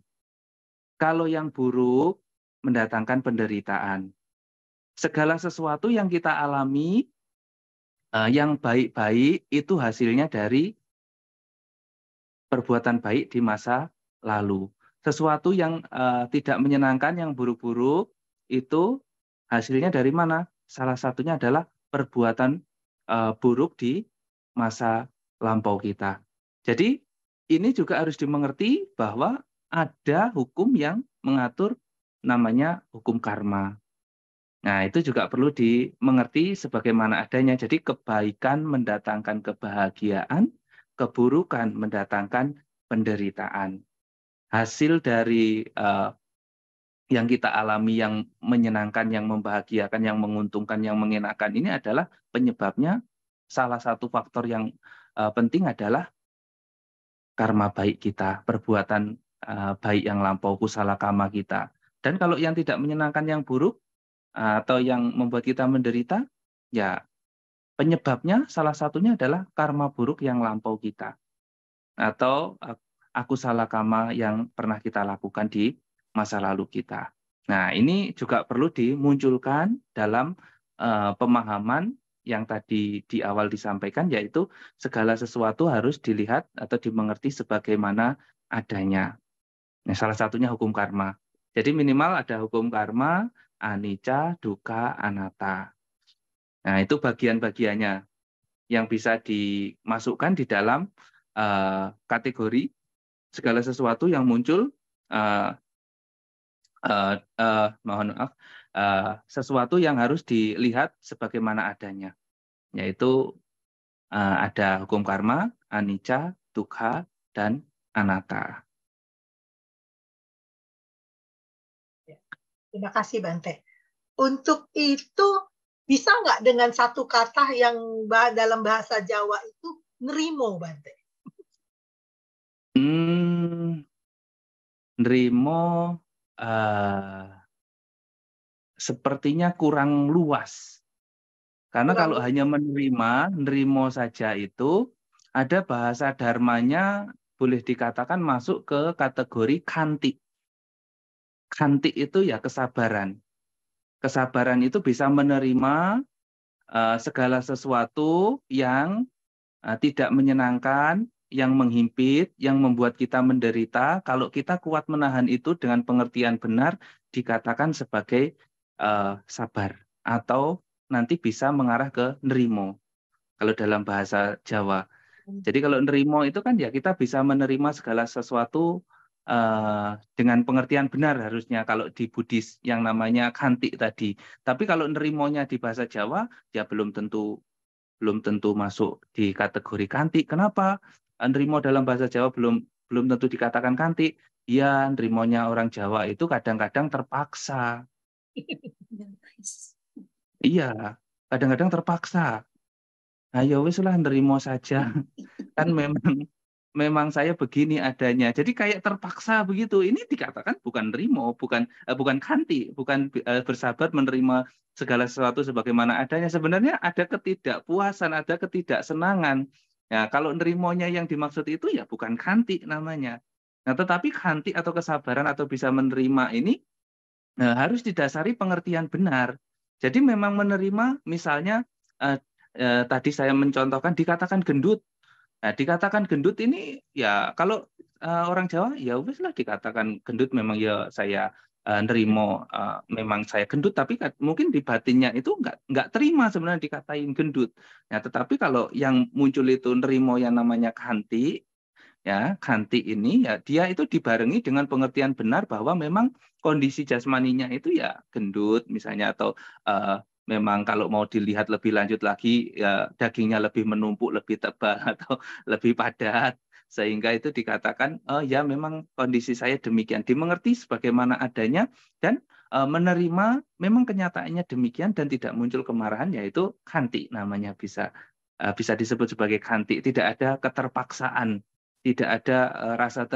Kalau yang buruk mendatangkan penderitaan. Segala sesuatu yang kita alami, yang baik-baik itu hasilnya dari perbuatan baik di masa lalu. Sesuatu yang tidak menyenangkan, yang buruk-buruk, itu hasilnya dari mana? Salah satunya adalah perbuatan buruk di masa lampau kita. Jadi ini juga harus dimengerti bahwa ada hukum yang mengatur namanya hukum karma. Nah, itu juga perlu dimengerti sebagaimana adanya. Jadi kebaikan mendatangkan kebahagiaan, keburukan mendatangkan penderitaan. Hasil dari yang kita alami yang menyenangkan, yang membahagiakan, yang menguntungkan, yang mengenakan ini adalah penyebabnya salah satu faktor yang penting adalah karma baik kita, perbuatan baik yang lampau, kusala kama kita. Dan kalau yang tidak menyenangkan, yang buruk, atau yang membuat kita menderita, ya penyebabnya salah satunya adalah karma buruk yang lampau kita. Atau akusala kama yang pernah kita lakukan di masa lalu kita. Nah, ini juga perlu dimunculkan dalam pemahaman yang tadi di awal disampaikan, yaitu segala sesuatu harus dilihat atau dimengerti sebagaimana adanya. Nah, salah satunya hukum karma. Jadi minimal ada hukum karma, anicca, dukkha, anatta. Nah, itu bagian-bagiannya yang bisa dimasukkan di dalam kategori segala sesuatu yang muncul, mohon maaf, sesuatu yang harus dilihat sebagaimana adanya, yaitu ada hukum karma, anicca, dukkha, dan anatta.
Terima kasih, Bante. Untuk itu, bisa nggak dengan satu kata yang dalam bahasa Jawa itu nerimo, Bante?
Nerimo sepertinya kurang luas. Karena kalau hanya menerima, nerimo saja itu, ada bahasa dharmanya boleh dikatakan masuk ke kategori khanti. Khanti itu ya kesabaran. Kesabaran itu bisa menerima segala sesuatu yang tidak menyenangkan, yang menghimpit, yang membuat kita menderita. Kalau kita kuat menahan itu dengan pengertian benar, dikatakan sebagai sabar. Atau nanti bisa mengarah ke nerimo, kalau dalam bahasa Jawa. Jadi kalau nerimo itu kan ya kita bisa menerima segala sesuatu dengan pengertian benar harusnya kalau di Buddhis yang namanya khanti tadi. Tapi kalau nerimonya di bahasa Jawa ya belum tentu masuk di kategori khanti. Kenapa? Nerimo dalam bahasa Jawa belum tentu dikatakan khanti. Ya, nerimonya orang Jawa itu kadang-kadang terpaksa. Iya, kadang-kadang terpaksa. Ayo wis lah nerimo saja. Kan memang saya begini adanya. Jadi kayak terpaksa begitu. Ini dikatakan bukan nerimo, bukan khanti, bukan bersabar menerima segala sesuatu sebagaimana adanya. Sebenarnya ada ketidakpuasan, ada ketidaksenangan. Ya, kalau nerimonya yang dimaksud itu ya bukan khanti namanya. Nah, tetapi khanti atau kesabaran atau bisa menerima ini harus didasari pengertian benar. Jadi memang menerima, misalnya tadi saya mencontohkan dikatakan gendut. Nah, dikatakan gendut ini ya kalau orang Jawa ya wis lah dikatakan gendut, memang ya saya nerimo memang saya gendut, tapi mungkin di batinnya itu nggak terima sebenarnya dikatain gendut. Ya, tetapi kalau yang muncul itu nerimo yang namanya kanti, ya kanti ini ya dia itu dibarengi dengan pengertian benar bahwa memang kondisi jasmaninya itu ya gendut misalnya, atau memang kalau mau dilihat lebih lanjut lagi ya dagingnya lebih menumpuk, lebih tebal atau lebih padat, sehingga itu dikatakan ya memang kondisi saya demikian, dimengerti sebagaimana adanya dan menerima memang kenyataannya demikian dan tidak muncul kemarahan, yaitu kanti namanya, bisa disebut sebagai kanti, tidak ada keterpaksaan, tidak ada rasa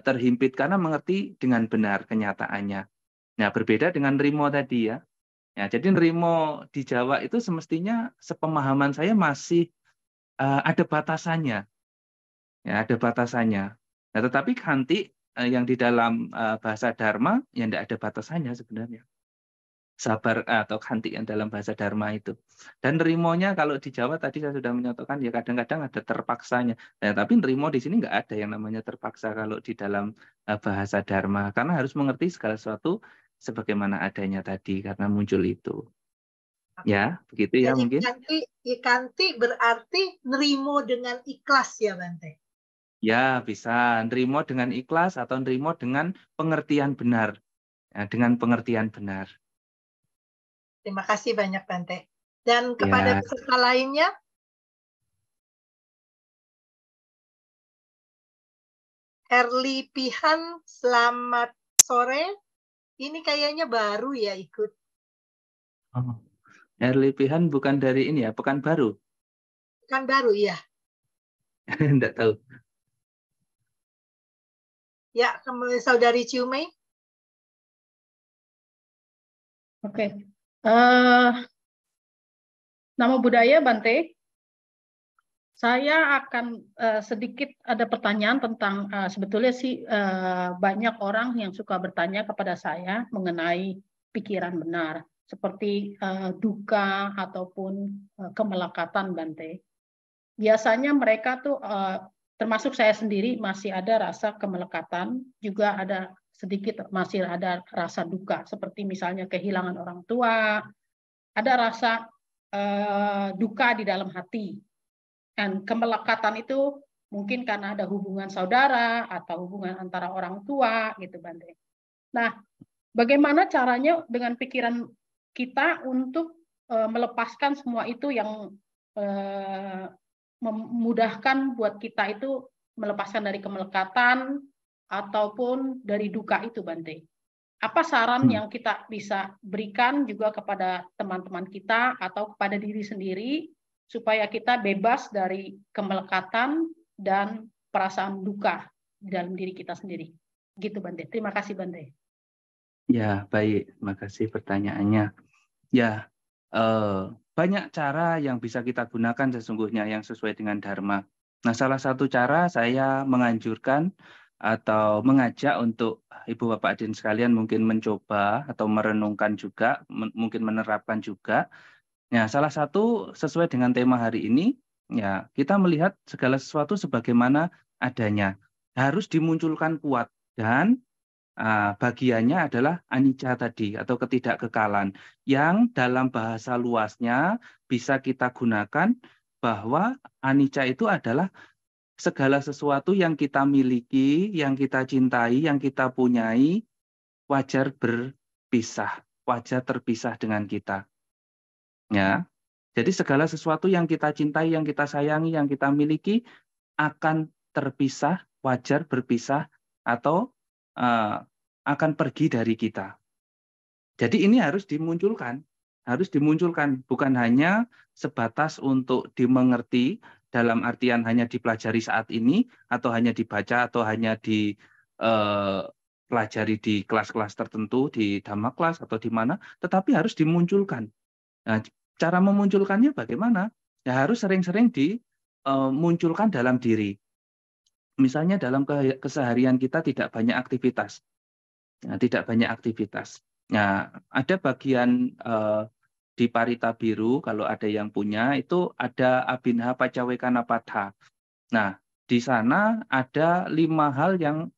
terhimpit karena mengerti dengan benar kenyataannya. Nah, berbeda dengan nerimo tadi ya. Ya, jadi nerimo di Jawa itu semestinya sepemahaman saya masih ada batasannya. Ya, ada batasannya. Nah, tetapi kanti yang di dalam bahasa Dharma yang tidak ada batasannya sebenarnya. Sabar atau kanti yang dalam bahasa Dharma itu. Dan nerimonya kalau di Jawa tadi saya sudah menyatakan ya kadang-kadang ada terpaksanya. Nah, tapi nerimo di sini nggak ada yang namanya terpaksa kalau di dalam bahasa Dharma, karena harus mengerti segala sesuatu sebagaimana adanya tadi karena muncul itu. Ya, begitu ya.
Jadi
mungkin.
kanti berarti nerimo dengan ikhlas ya Bante?
Ya, bisa nerimo dengan ikhlas atau nerimo dengan pengertian benar. Ya, dengan pengertian benar.
Terima kasih banyak Bante. Dan kepada peserta lainnya, Erli Pihan, selamat sore. Ini kayaknya baru ya ikut.
Oh. Erli Pihan bukan dari ini ya, Pekanbaru?
Kan baru ya?
Enggak tahu.
Ya, kemudian Saudari Ciumei.
Oke. Nama budaya Bante. Saya akan sedikit ada pertanyaan tentang sebetulnya sih banyak orang yang suka bertanya kepada saya mengenai pikiran benar seperti duka ataupun kemelekatan Bante. Biasanya mereka tuh termasuk saya sendiri masih ada rasa kemelekatan, juga ada sedikit masih ada rasa duka seperti misalnya kehilangan orang tua, ada rasa duka di dalam hati. Dan kemelekatan itu mungkin karena ada hubungan saudara atau hubungan antara orang tua gitu Bante. Nah, bagaimana caranya dengan pikiran kita untuk melepaskan semua itu yang memudahkan buat kita itu melepaskan dari kemelekatan ataupun dari duka itu Bante. Apa saran yang kita bisa berikan juga kepada teman-teman kita atau kepada diri sendiri supaya kita bebas dari kemelekatan dan perasaan duka di dalam diri kita sendiri? Gitu Bante. Terima kasih Bante.
Ya, baik. Terima kasih pertanyaannya. Ya, banyak cara yang bisa kita gunakan sesungguhnya yang sesuai dengan Dharma. Nah, salah satu cara saya menganjurkan atau mengajak untuk Ibu Bapak Hadirin sekalian mungkin mencoba atau merenungkan juga, mungkin menerapkan juga. Ya, salah satu sesuai dengan tema hari ini, ya kita melihat segala sesuatu sebagaimana adanya. Harus dimunculkan kuat dan bagiannya adalah anicca tadi atau ketidakkekalan yang dalam bahasa luasnya bisa kita gunakan bahwa anicca itu adalah segala sesuatu yang kita miliki, yang kita cintai, yang kita punyai, wajar berpisah, wajar terpisah dengan kita. Ya, jadi segala sesuatu yang kita cintai, yang kita sayangi, yang kita miliki akan terpisah, wajar berpisah, atau akan pergi dari kita. Jadi ini harus dimunculkan, bukan hanya sebatas untuk dimengerti dalam artian hanya dipelajari saat ini, atau hanya dibaca, atau hanya dipelajari di kelas-kelas tertentu, di Dhamma kelas atau di mana, tetapi harus dimunculkan. Nah, cara memunculkannya bagaimana? Ya harus sering-sering dimunculkan dalam diri. Misalnya dalam keseharian kita tidak banyak aktivitas. Nah, tidak banyak aktivitas. Nah, ada bagian di Parita Biru, kalau ada yang punya, itu ada Abhinha Pacawekana Padha. Nah, di sana ada 5 hal yang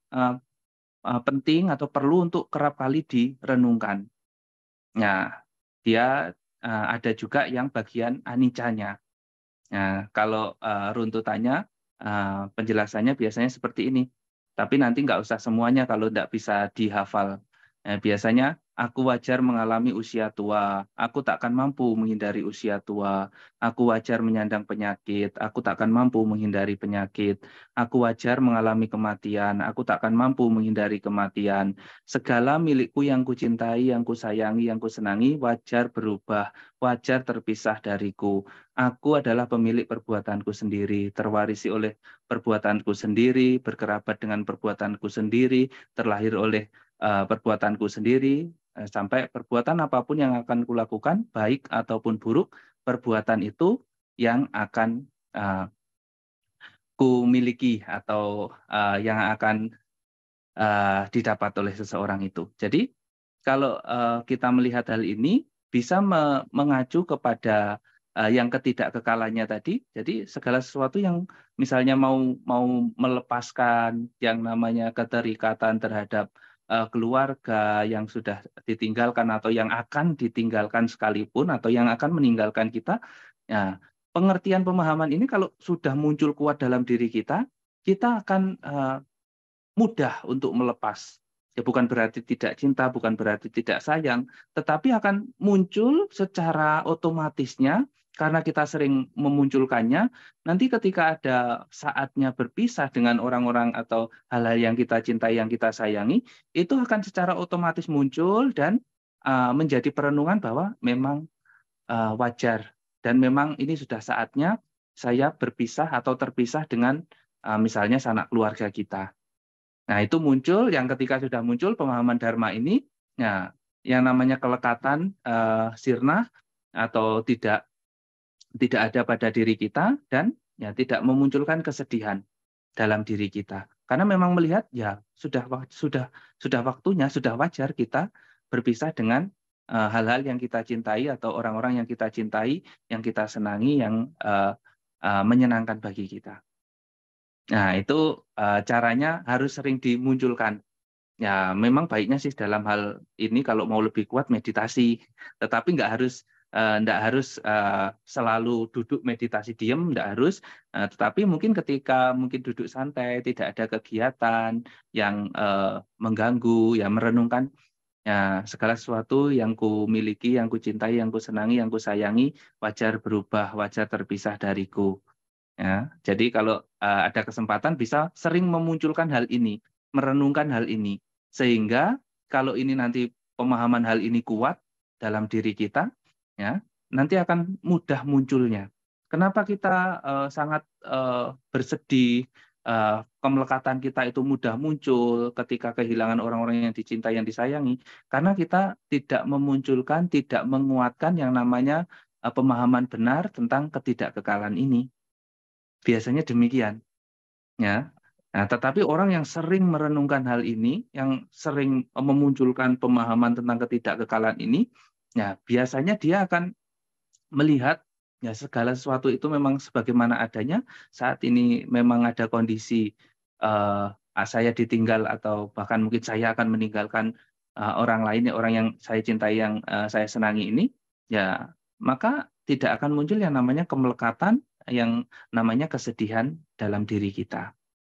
penting atau perlu untuk kerap kali direnungkan. Nah, dia ada juga yang bagian anicanya. Nah, kalau runtutannya, penjelasannya biasanya seperti ini. Tapi nanti nggak usah semuanya kalau nggak bisa dihafal. Biasanya, aku wajar mengalami usia tua, aku takkan mampu menghindari usia tua, aku wajar menyandang penyakit, aku takkan mampu menghindari penyakit, aku wajar mengalami kematian, aku takkan mampu menghindari kematian. Segala milikku yang kucintai, yang kusayangi, yang kusenangi, wajar berubah, wajar terpisah dariku. Aku adalah pemilik perbuatanku sendiri, terwarisi oleh perbuatanku sendiri, berkerabat dengan perbuatanku sendiri, terlahir oleh perbuatanku sendiri, sampai perbuatan apapun yang akan kulakukan, baik ataupun buruk, perbuatan itu yang akan kumiliki atau yang akan didapat oleh seseorang itu. Jadi kalau kita melihat hal ini, bisa mengacu kepada yang ketidakkekalannya tadi. Jadi segala sesuatu yang misalnya mau melepaskan yang namanya keterikatan terhadap keluarga yang sudah ditinggalkan atau yang akan ditinggalkan sekalipun atau yang akan meninggalkan kita, ya, pengertian pemahaman ini kalau sudah muncul kuat dalam diri kita akan mudah untuk melepas. Ya, bukan berarti tidak cinta, bukan berarti tidak sayang, tetapi akan muncul secara otomatisnya karena kita sering memunculkannya. Nanti ketika ada saatnya berpisah dengan orang-orang atau hal-hal yang kita cintai, yang kita sayangi, itu akan secara otomatis muncul dan menjadi perenungan bahwa memang wajar dan memang ini sudah saatnya saya berpisah atau terpisah dengan misalnya sanak keluarga kita. Nah, itu muncul yang ketika sudah muncul pemahaman Dharma ini, ya, yang namanya kelekatan sirna atau tidak ada pada diri kita dan ya tidak memunculkan kesedihan dalam diri kita. Karena memang melihat ya sudah waktunya, sudah wajar kita berpisah dengan hal-hal yang kita cintai atau orang-orang yang kita cintai, yang kita senangi, yang menyenangkan bagi kita. Nah, itu caranya harus sering dimunculkan. Ya, memang baiknya sih dalam hal ini kalau mau lebih kuat meditasi, tetapi nggak harus selalu duduk meditasi diam, nggak harus. Tetapi mungkin ketika duduk santai, tidak ada kegiatan yang mengganggu, ya merenungkan ya segala sesuatu yang ku miliki, yang ku cintai, yang ku senangi, yang ku sayangi, wajar berubah, wajar terpisah dariku. Ya, jadi kalau ada kesempatan bisa sering memunculkan hal ini, merenungkan hal ini, sehingga kalau ini nanti pemahaman hal ini kuat dalam diri kita, ya nanti akan mudah munculnya. Kenapa kita sangat bersedih, kemelekatan kita itu mudah muncul ketika kehilangan orang-orang yang dicintai, yang disayangi, karena kita tidak memunculkan, tidak menguatkan yang namanya pemahaman benar tentang ketidakkekalan ini. Biasanya demikian, ya. Nah, tetapi orang yang sering merenungkan hal ini, yang sering memunculkan pemahaman tentang ketidakkekalan ini, ya biasanya dia akan melihat ya segala sesuatu itu memang sebagaimana adanya. Saat ini memang ada kondisi saya ditinggal atau bahkan mungkin saya akan meninggalkan orang lain, orang yang saya cintai, yang saya senangi ini, ya maka tidak akan muncul yang namanya kemelekatan, yang namanya kesedihan dalam diri kita.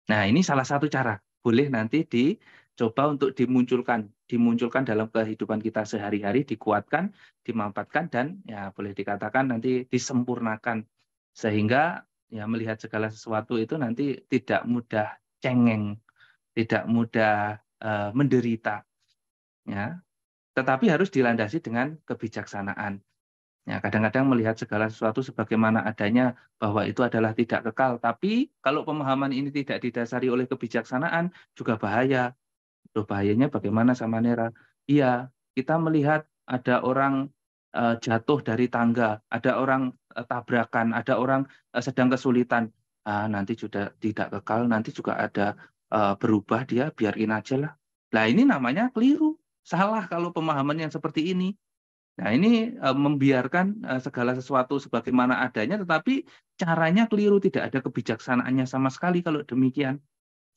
Nah, ini salah satu cara. Boleh nanti dicoba untuk dimunculkan dalam kehidupan kita sehari-hari, dikuatkan, dimanfaatkan, dan ya boleh dikatakan nanti disempurnakan. Sehingga ya melihat segala sesuatu itu nanti tidak mudah cengeng, tidak mudah menderita. Ya. Tetapi harus dilandasi dengan kebijaksanaan. Ya, kadang-kadang melihat segala sesuatu sebagaimana adanya bahwa itu adalah tidak kekal. Tapi kalau pemahaman ini tidak didasari oleh kebijaksanaan juga bahaya. Loh, bahayanya bagaimana sama Nera? Iya, kita melihat ada orang jatuh dari tangga, ada orang tabrakan, ada orang sedang kesulitan. Nanti sudah tidak kekal, nanti juga ada berubah dia, biarin aja lah. Nah, ini namanya keliru. Salah kalau pemahaman yang seperti ini. Nah, ini membiarkan segala sesuatu sebagaimana adanya, tetapi caranya keliru, tidak ada kebijaksanaannya sama sekali kalau demikian.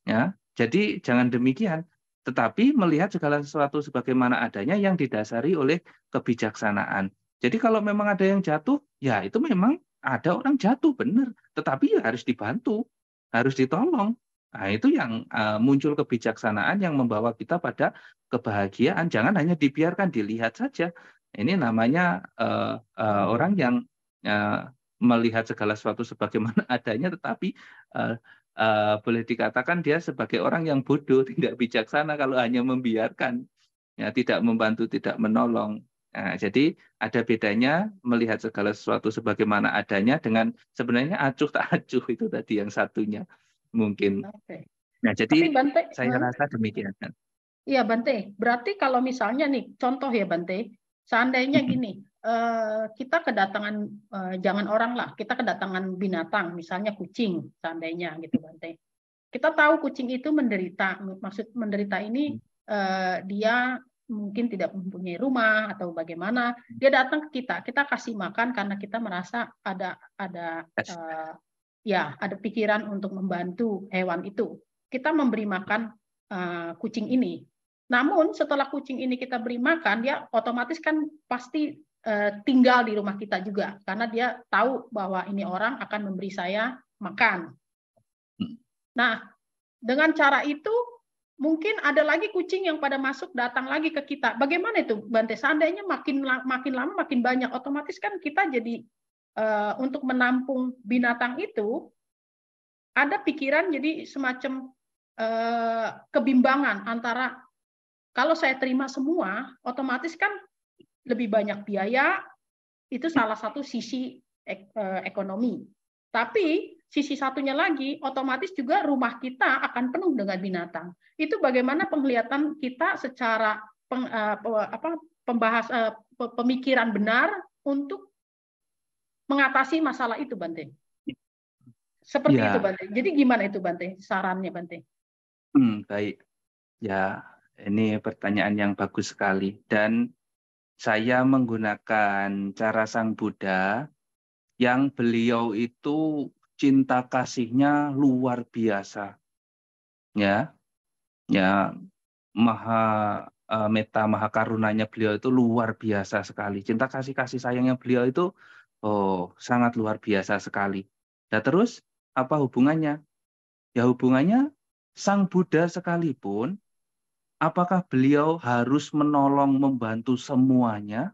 Ya, jadi jangan demikian. tetapi melihat segala sesuatu sebagaimana adanya yang didasari oleh kebijaksanaan. Jadi kalau memang ada yang jatuh, ya itu memang ada orang jatuh benar, tetapi ya harus dibantu, harus ditolong. Nah, itu yang muncul kebijaksanaan yang membawa kita pada kebahagiaan. Jangan hanya dibiarkan dilihat saja. Ini namanya orang yang melihat segala sesuatu sebagaimana adanya, tetapi boleh dikatakan dia sebagai orang yang bodoh, tidak bijaksana kalau hanya membiarkan, ya, tidak membantu, tidak menolong. Nah, jadi ada bedanya melihat segala sesuatu sebagaimana adanya dengan sebenarnya acuh tak acuh, itu tadi yang satunya mungkin.
Oke.
Nah,
Tapi
jadi
Bante,
saya rasa demikian.
iya Bante, berarti kalau misalnya nih, contoh ya Bante, seandainya gini, kita kedatangan, jangan orang lah, kita kedatangan binatang, misalnya kucing, seandainya gitu Bante. Kita tahu kucing itu menderita, maksud menderita ini dia mungkin tidak mempunyai rumah atau bagaimana, dia datang ke kita kasih makan karena kita merasa ada pikiran untuk membantu hewan itu. Kita memberi makan kucing ini. Namun setelah kucing ini kita beri makan, dia otomatis kan pasti tinggal di rumah kita juga, karena dia tahu bahwa ini orang akan memberi saya makan. Nah, dengan cara itu mungkin ada lagi kucing yang pada masuk datang lagi ke kita. Bagaimana itu, Bante? Seandainya makin lama makin banyak, otomatis kan kita jadi untuk menampung binatang itu ada pikiran jadi semacam kebimbangan antara kalau saya terima semua, otomatis kan lebih banyak biaya, itu salah satu sisi ekonomi. Tapi sisi satunya lagi, otomatis juga rumah kita akan penuh dengan binatang. Itu bagaimana penglihatan kita secara pemikiran benar untuk mengatasi masalah itu, Bante. Seperti
Ya.
itu, Bante. Jadi gimana itu, Bante? Sarannya, Bante.
Baik. Ya, ini pertanyaan yang bagus sekali. Dan saya menggunakan cara Sang Buddha yang beliau itu cinta kasihnya luar biasa. Ya, meta maha karunanya beliau itu luar biasa sekali. Cinta kasih sayangnya beliau itu sangat luar biasa sekali. Dan terus apa hubungannya? Ya hubungannya Sang Buddha sekalipun, apakah beliau harus menolong membantu semuanya?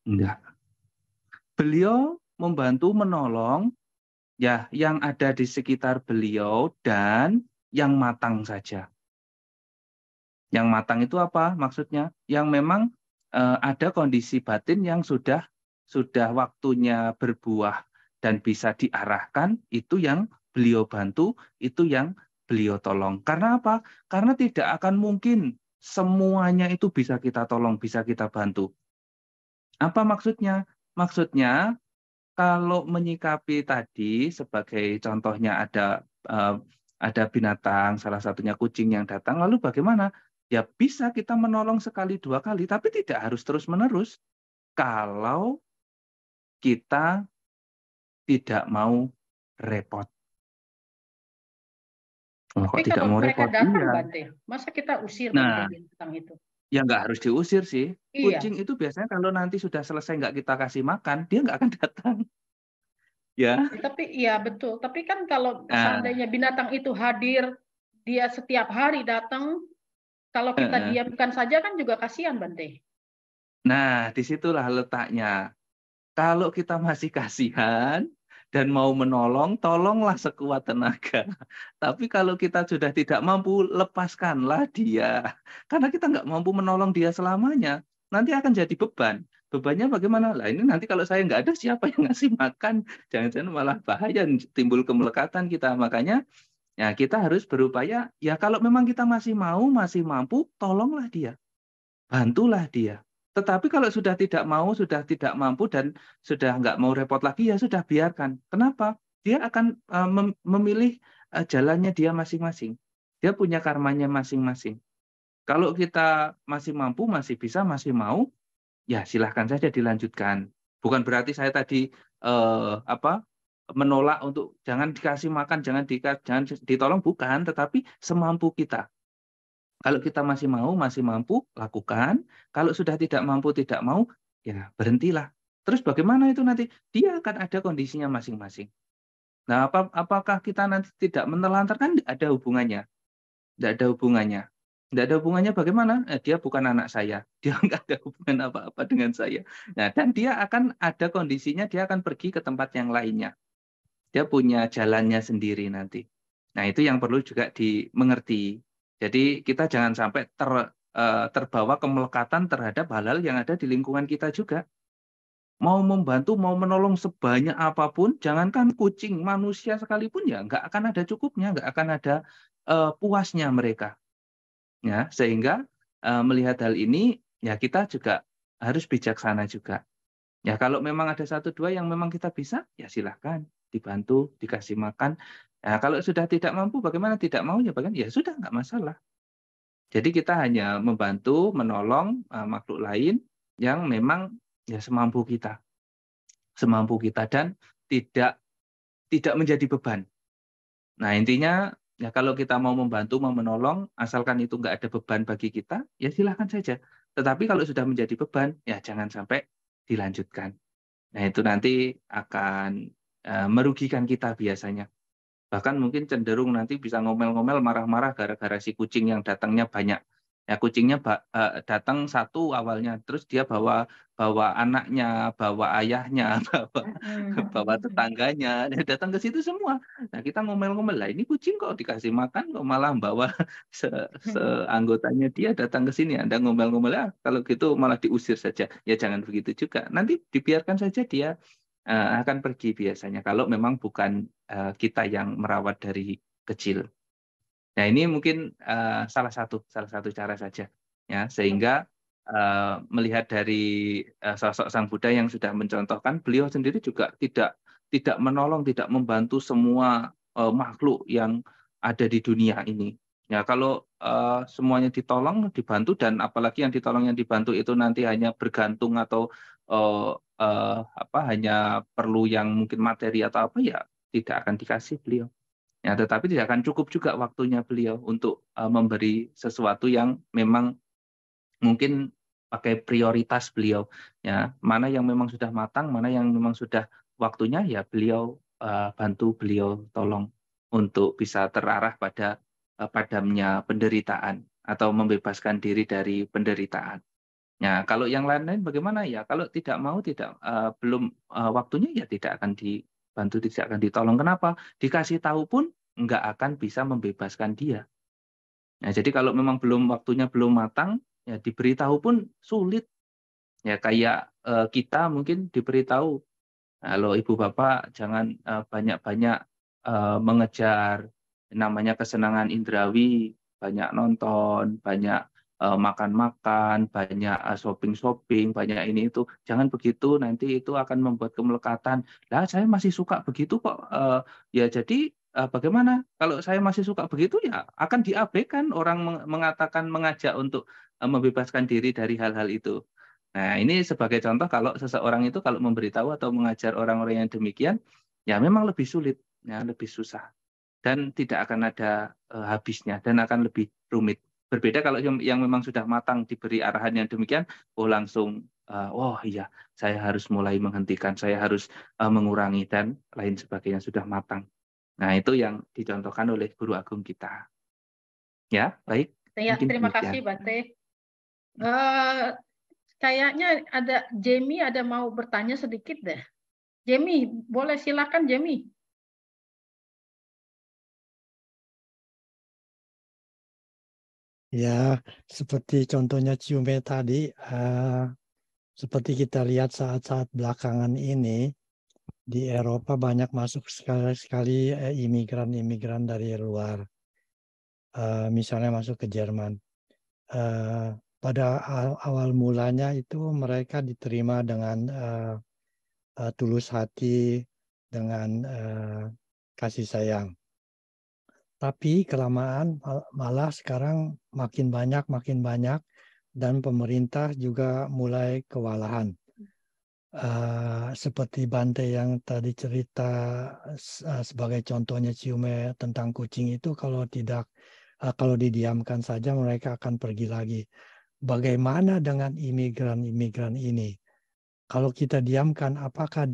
Enggak. Beliau membantu menolong ya yang ada di sekitar beliau dan yang matang saja. Yang matang itu apa maksudnya? Yang memang ada kondisi batin yang sudah waktunya berbuah dan bisa diarahkan, itu yang beliau bantu, itu yang beliau tolong. Karena apa? Karena tidak akan mungkin semuanya itu bisa kita tolong, bisa kita bantu. Apa maksudnya? Maksudnya kalau menyikapi tadi sebagai contohnya ada binatang, salah satunya kucing yang datang, lalu bagaimana? Ya bisa kita menolong sekali dua kali, tapi tidak harus terus-menerus. Kalau kita tidak mau repot.
Tapi
Kok tidak
kalau
mau
mereka
repot?
datang,
Iya.
Bante, masa kita usir
Nah,
Bante binatang itu?
ya nggak harus diusir sih.
Iya.
Kucing itu biasanya kalau nanti sudah selesai nggak kita kasih makan, dia nggak akan datang. Ya.
Tapi iya betul. Tapi kan kalau
Nah,
seandainya binatang itu hadir, dia setiap hari datang, kalau kita diamkan saja kan juga kasihan, Bante.
nah, disitulah letaknya. Kalau kita masih kasihan dan mau menolong, tolonglah sekuat tenaga. Tapi kalau kita sudah tidak mampu, lepaskanlah dia. Karena kita nggak mampu menolong dia selamanya. Nanti akan jadi beban. Bebannya bagaimana? Lah ini nanti kalau saya nggak ada, siapa yang ngasih makan? Jangan-jangan malah bahaya, timbul kemelekatan kita. Makanya ya kita harus berupaya, ya kalau memang kita masih mau, masih mampu, tolonglah dia. Bantulah dia. Tetapi kalau sudah tidak mau, sudah tidak mampu, dan sudah nggak mau repot lagi, ya sudah biarkan. Kenapa? Dia akan memilih jalannya dia masing-masing. Dia punya karmanya masing-masing. Kalau kita masih mampu, masih bisa, masih mau, ya silahkan saja dilanjutkan. Bukan berarti saya tadi menolak untuk jangan dikasih makan, jangan ditolong, bukan. Tetapi semampu kita. Kalau kita masih mau, masih mampu, lakukan. Kalau sudah tidak mampu, tidak mau, ya berhentilah. Terus bagaimana itu nanti? Dia akan ada kondisinya masing-masing. Nah, apakah kita nanti tidak menelantarkan? Tidak ada hubungannya. Tidak ada hubungannya. Tidak ada hubungannya bagaimana? Dia bukan anak saya. Dia nggak ada hubungan apa-apa dengan saya. Nah, dan dia akan ada kondisinya, dia akan pergi ke tempat yang lainnya. Dia punya jalannya sendiri nanti. Nah, itu yang perlu juga dimengerti. Jadi kita jangan sampai terbawa kemelekatan terhadap hal-hal yang ada di lingkungan kita juga. Mau membantu, mau menolong sebanyak apapun, jangankan kucing, manusia sekalipun ya nggak akan ada cukupnya, nggak akan ada puasnya mereka. Ya, sehingga melihat hal ini, ya kita juga harus bijaksana juga. Ya, kalau memang ada 1-2 yang memang kita bisa, ya silahkan dibantu, dikasih makan. Nah, kalau sudah tidak mampu, bagaimana tidak mau ya bagaimana? Ya sudah, nggak masalah. Jadi kita hanya membantu, menolong makhluk lain yang memang ya semampu kita dan tidak menjadi beban. Nah, intinya ya kalau kita mau membantu, mau menolong, asalkan itu nggak ada beban bagi kita, ya silahkan saja. Tetapi kalau sudah menjadi beban, ya jangan sampai dilanjutkan. Nah, itu nanti akan merugikan kita biasanya. Bahkan mungkin cenderung nanti bisa ngomel-ngomel, marah-marah gara-gara si kucing yang datangnya banyak. Ya, kucingnya datang satu awalnya, terus dia bawa anaknya, bawa ayahnya, bawa tetangganya, dia datang ke situ semua. Nah, kita ngomel-ngomel, lah ini kucing kok dikasih makan, kok malah bawa seanggotanya dia datang ke sini. Anda ngomel-ngomel, kalau gitu malah diusir saja. Ya jangan begitu juga. Nanti dibiarkan saja dia akan pergi biasanya, kalau memang bukan kita yang merawat dari kecil. Nah, ini mungkin salah satu cara saja, ya, sehingga melihat dari sosok Sang Buddha yang sudah mencontohkan, beliau sendiri juga tidak menolong, tidak membantu semua makhluk yang ada di dunia ini. Ya, kalau semuanya ditolong, dibantu, dan apalagi yang ditolong, yang dibantu itu nanti hanya bergantung atau hanya perlu yang mungkin materi atau apa, ya tidak akan dikasih beliau. Ya, tetapi tidak akan cukup juga waktunya beliau untuk memberi sesuatu yang memang mungkin pakai prioritas beliau. Ya, mana yang memang sudah matang, mana yang memang sudah waktunya, ya beliau bantu, beliau tolong untuk bisa terarah pada padamnya penderitaan atau membebaskan diri dari penderitaan. Ya, kalau yang lain-lain bagaimana ya? Kalau tidak mau, belum waktunya, ya tidak akan dibantu, tidak akan ditolong. Kenapa? Dikasih tahu pun nggak akan bisa membebaskan dia. Nah, jadi kalau memang waktunya belum matang, ya diberitahu pun sulit. Ya kayak kita mungkin diberitahu, kalau ibu bapak jangan banyak-banyak mengejar namanya kesenangan indrawi, banyak nonton, banyak makan-makan, banyak shopping-shopping, banyak ini itu. Jangan begitu, nanti itu akan membuat kemelekatan. Lah, saya masih suka begitu kok. Ya jadi bagaimana? Kalau saya masih suka begitu, ya akan diabaikan orang mengajak untuk membebaskan diri dari hal-hal itu. Nah, ini sebagai contoh, kalau seseorang itu kalau memberitahu atau mengajar orang-orang yang demikian, ya memang lebih sulit, ya lebih susah, dan tidak akan ada habisnya, dan akan lebih rumit. Berbeda kalau yang memang sudah matang, diberi arahan yang demikian, langsung, oh iya, saya harus mulai menghentikan, saya harus mengurangi, dan lain sebagainya, sudah matang. Nah, itu yang dicontohkan oleh guru agung kita. Ya, baik.
Ya, terima kasih, Bante. Kayaknya ada Jamie ada mau bertanya sedikit deh. Jamie, boleh silakan Jamie.
Ya, seperti contohnya Ciume tadi, seperti kita lihat saat-saat belakangan ini, di Eropa banyak masuk sekali imigran-imigran dari luar. Misalnya masuk ke Jerman. Pada awal mulanya itu mereka diterima dengan tulus hati, dengan kasih sayang. Tapi kelamaan malah sekarang makin banyak, dan pemerintah juga mulai kewalahan. Seperti Bante yang tadi cerita sebagai contohnya Ciume tentang kucing itu, kalau tidak kalau didiamkan saja mereka akan pergi lagi. Bagaimana dengan imigran-imigran ini? Kalau kita diamkan, apakah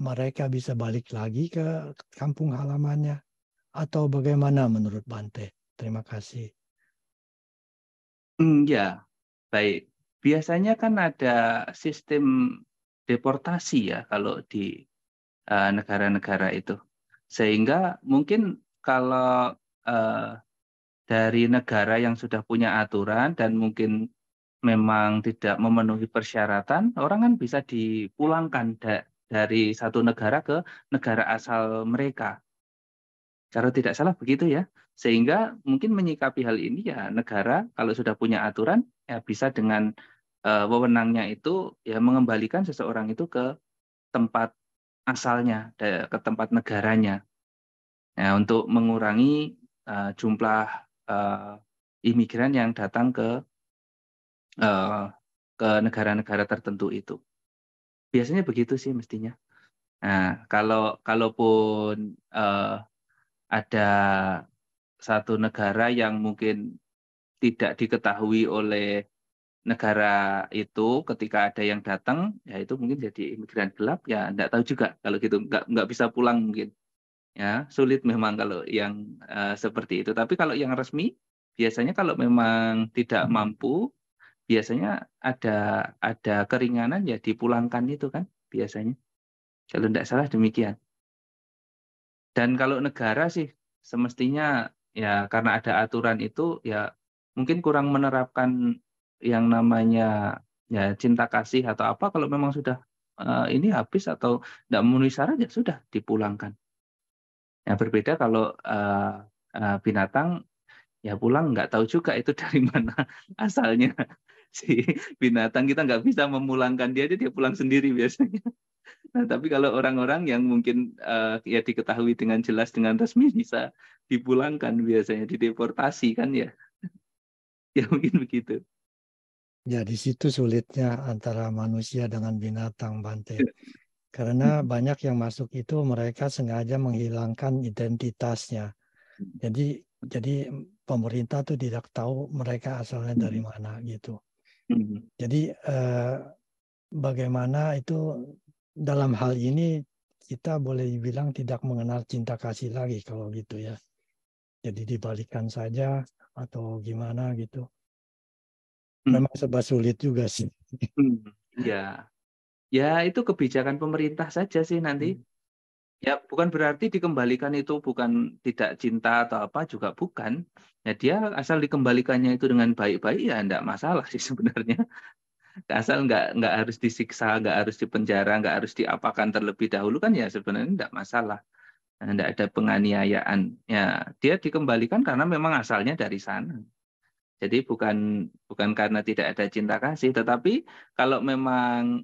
mereka bisa balik lagi ke kampung halamannya? Atau bagaimana menurut Bante? Terima kasih.
Ya, baik. Biasanya kan ada sistem deportasi ya kalau di negara-negara itu. Sehingga mungkin kalau dari negara yang sudah punya aturan dan mungkin memang tidak memenuhi persyaratan, orang kan bisa dipulangkan dari satu negara ke negara asal mereka. Kalau tidak salah begitu ya. Sehingga mungkin menyikapi hal ini ya negara kalau sudah punya aturan ya bisa dengan wewenangnya itu ya mengembalikan seseorang itu ke tempat asalnya, ke tempat negaranya. Nah, untuk mengurangi jumlah imigran yang datang ke negara-negara tertentu itu. Biasanya begitu sih mestinya. Nah, kalaupun ada satu negara yang mungkin tidak diketahui oleh negara itu ketika ada yang datang, ya itu mungkin jadi imigran gelap, ya enggak tahu juga kalau gitu, enggak bisa pulang mungkin. Ya, sulit memang kalau yang seperti itu. Tapi kalau yang resmi, biasanya kalau memang tidak mampu, biasanya ada keringanan ya dipulangkan itu kan biasanya. Kalau tidak salah demikian. Dan kalau negara sih semestinya ya karena ada aturan itu ya mungkin kurang menerapkan yang namanya ya cinta kasih atau apa kalau memang sudah ini habis atau tidak memenuhi syarat ya sudah dipulangkan. Ya berbeda kalau binatang ya pulang nggak tahu juga itu dari mana asalnya si binatang, kita nggak bisa memulangkan dia aja, dia pulang sendiri biasanya. Nah, tapi kalau orang-orang yang mungkin ya diketahui dengan jelas dengan resmi bisa dipulangkan biasanya, dideportasi kan ya. Ya mungkin begitu.
Ya, di situ sulitnya antara manusia dengan binatang, Bante. Karena banyak yang masuk itu mereka sengaja menghilangkan identitasnya. Jadi pemerintah tuh tidak tahu mereka asalnya dari mana gitu. Jadi bagaimana itu dalam hal ini kita boleh dibilang tidak mengenal cinta kasih lagi kalau gitu ya. Jadi dibalikan saja atau gimana gitu. Memang serba sulit juga sih.
Ya, ya itu kebijakan pemerintah saja sih nanti. Ya bukan berarti dikembalikan itu bukan tidak cinta atau apa, juga bukan. Ya dia asal dikembalikannya itu dengan baik-baik ya enggak masalah sih sebenarnya. Asal nggak harus disiksa, nggak harus dipenjara, nggak harus diapakan terlebih dahulu kan ya sebenarnya enggak masalah. Enggak ada penganiayaan. Ya dia dikembalikan karena memang asalnya dari sana. Jadi bukan karena tidak ada cinta kasih, tetapi kalau memang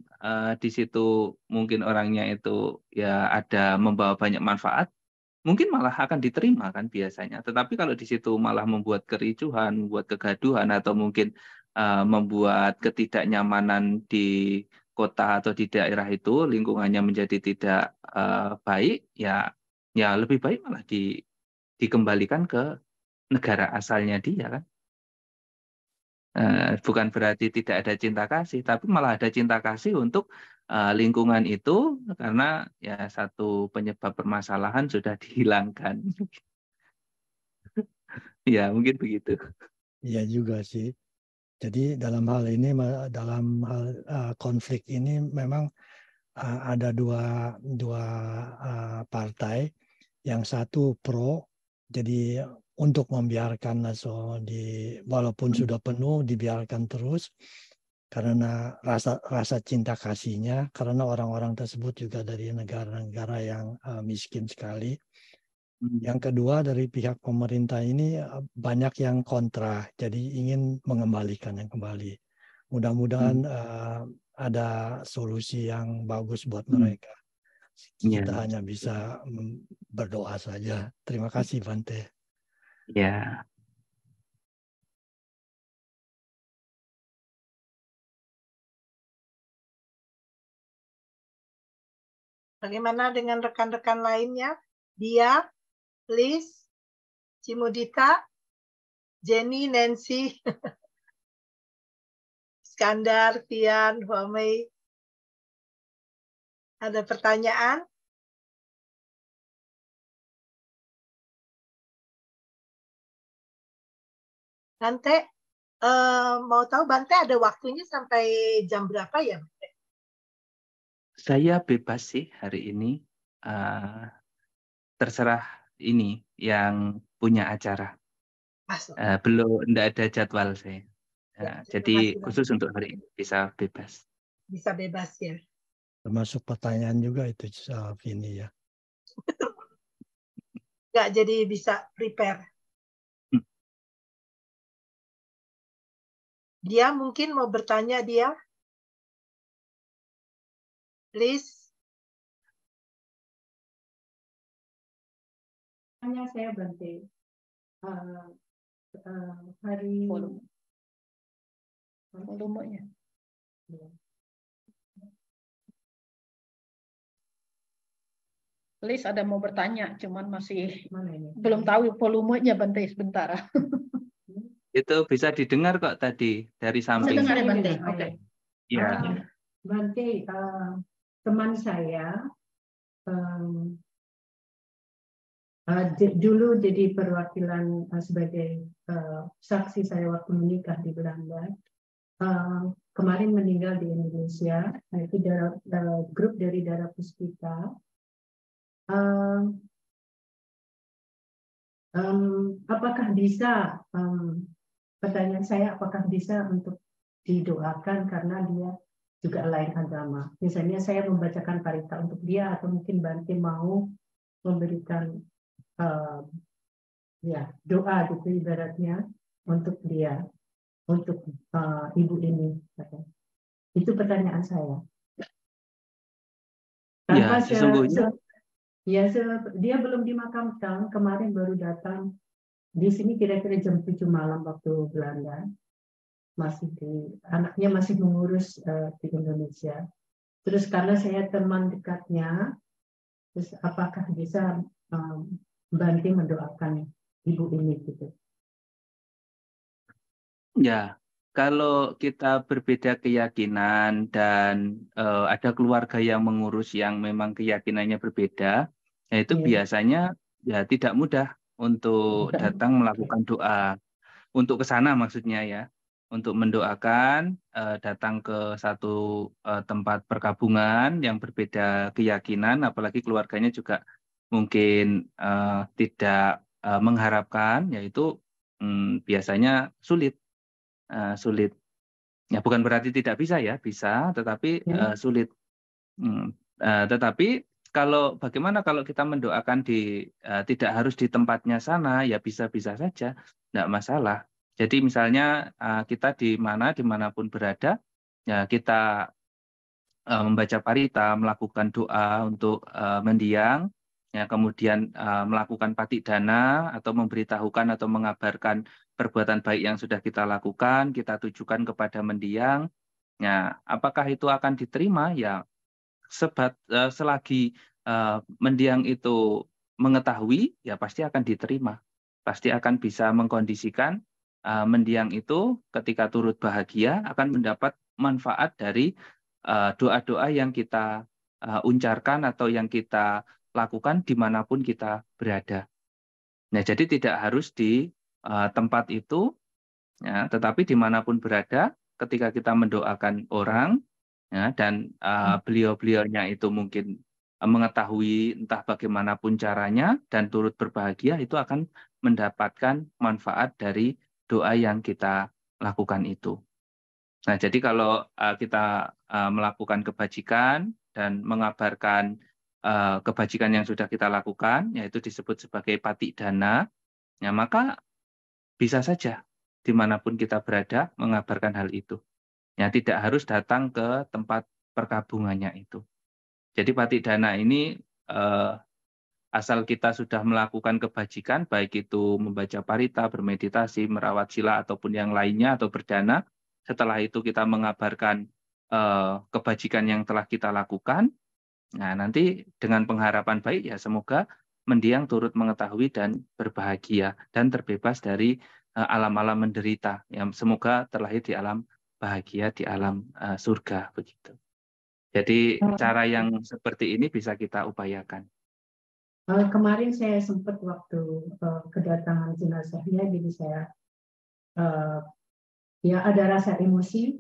di situ mungkin orangnya itu ya ada membawa banyak manfaat, mungkin malah akan diterima kan biasanya. Tetapi kalau di situ malah membuat kericuhan, membuat kegaduhan, atau mungkin membuat ketidaknyamanan di kota atau di daerah itu, lingkungannya menjadi tidak baik, ya lebih baik malah dikembalikan ke negara asalnya dia kan. Bukan berarti tidak ada cinta kasih, tapi malah ada cinta kasih untuk lingkungan itu karena ya satu penyebab permasalahan sudah dihilangkan. Ya, mungkin begitu.
Iya juga sih. Jadi dalam hal ini, dalam hal konflik ini memang ada dua partai. Yang satu pro, jadi untuk membiarkan walaupun sudah penuh dibiarkan terus karena rasa cinta kasihnya, karena orang-orang tersebut juga dari negara-negara yang miskin sekali. Yang kedua dari pihak pemerintah ini banyak yang kontra, jadi ingin mengembalikan yang kembali. Mudah-mudahan ada solusi yang bagus buat mereka. Kita hanya bisa berdoa saja. Terima kasih, Bante.
Ya.
Bagaimana dengan rekan-rekan lainnya? Dia, Liz, Cimudita, Jenny, Nancy, Skandar, Tian, Huamei. Ada pertanyaan? Bante, mau tahu Bante ada waktunya sampai jam berapa ya, Bante?
Saya bebas sih hari ini. Terserah ini yang punya acara.
Masuk.
Belum, tidak ada jadwal saya.
Ya, terima
Jadi
kasih,
khusus
Bante.
untuk hari ini bisa bebas.
Bisa bebas ya.
Termasuk pertanyaan juga itu, Vini ya.
Nggak, jadi bisa prepare. Dia mungkin mau bertanya dia. Please.
Tanya saya Bante. Hari
Volumenya. Liz ada mau bertanya, cuman masih belum tahu volumenya, Bante, sebentar.
Itu bisa didengar kok tadi dari samping.
Dengar ya, Bante. Oke.
Ya.
Bante, teman saya dulu jadi perwakilan sebagai saksi saya waktu menikah di Belanda. Kemarin meninggal di Indonesia, itu grup dari Darah Puspita. Apakah bisa, pertanyaan saya, apakah bisa untuk didoakan karena dia juga lain agama? Misalnya saya membacakan parita untuk dia, atau mungkin Bante mau memberikan ya doa gitu ibaratnya untuk dia, untuk ibu ini. Itu pertanyaan saya.
Ya, sesungguhnya.
Dia belum dimakamkan, kemarin baru datang di sini kira-kira jam 7 malam waktu Belanda. Anaknya masih mengurus di Indonesia. Terus karena saya teman dekatnya, terus apakah bisa Bante mendoakan ibu ini gitu?
Ya, kalau kita berbeda keyakinan dan ada keluarga yang mengurus yang memang keyakinannya berbeda, ya itu biasanya ya tidak mudah untuk datang melakukan doa. Untuk ke sana maksudnya ya, untuk mendoakan datang ke satu tempat perkabungan yang berbeda keyakinan, apalagi keluarganya juga mungkin tidak mengharapkan, yaitu biasanya sulit. Sulit. Ya bukan berarti tidak bisa ya, bisa, tetapi sulit. Tetapi kalau bagaimana kalau kita mendoakan tidak harus di tempatnya sana, ya bisa-bisa saja, tidak masalah. Jadi misalnya kita dimanapun berada, ya kita membaca parita, melakukan doa untuk mendiang, ya kemudian melakukan patidana atau memberitahukan atau mengabarkan perbuatan baik yang sudah kita lakukan, kita tujukan kepada mendiang. Ya, apakah itu akan diterima? Ya, selagi mendiang itu mengetahui, ya pasti akan diterima. Pasti akan bisa mengkondisikan mendiang itu ketika turut bahagia akan mendapat manfaat dari doa-doa yang kita uncarkan atau yang kita lakukan dimanapun kita berada. Nah, jadi tidak harus di tempat itu, ya, tetapi dimanapun berada, ketika kita mendoakan orang, ya, dan beliau-beliaunya itu mungkin mengetahui entah bagaimanapun caranya dan turut berbahagia, itu akan mendapatkan manfaat dari doa yang kita lakukan itu. Nah, jadi kalau kita melakukan kebajikan dan mengabarkan kebajikan yang sudah kita lakukan, yaitu disebut sebagai patidana, ya maka bisa saja dimanapun kita berada mengabarkan hal itu. Ya, tidak harus datang ke tempat perkabungannya itu. Jadi patidana ini asal kita sudah melakukan kebajikan, baik itu membaca parita, bermeditasi, merawat sila, ataupun yang lainnya, atau berdana, setelah itu kita mengabarkan kebajikan yang telah kita lakukan, nah nanti dengan pengharapan baik ya semoga mendiang turut mengetahui dan berbahagia dan terbebas dari alam-alam menderita. Ya, semoga terlahir di alam bahagia, di alam surga begitu. Jadi cara yang seperti ini bisa kita upayakan.
Kemarin saya sempat waktu kedatangan jenazahnya, jadi saya ya ada rasa emosi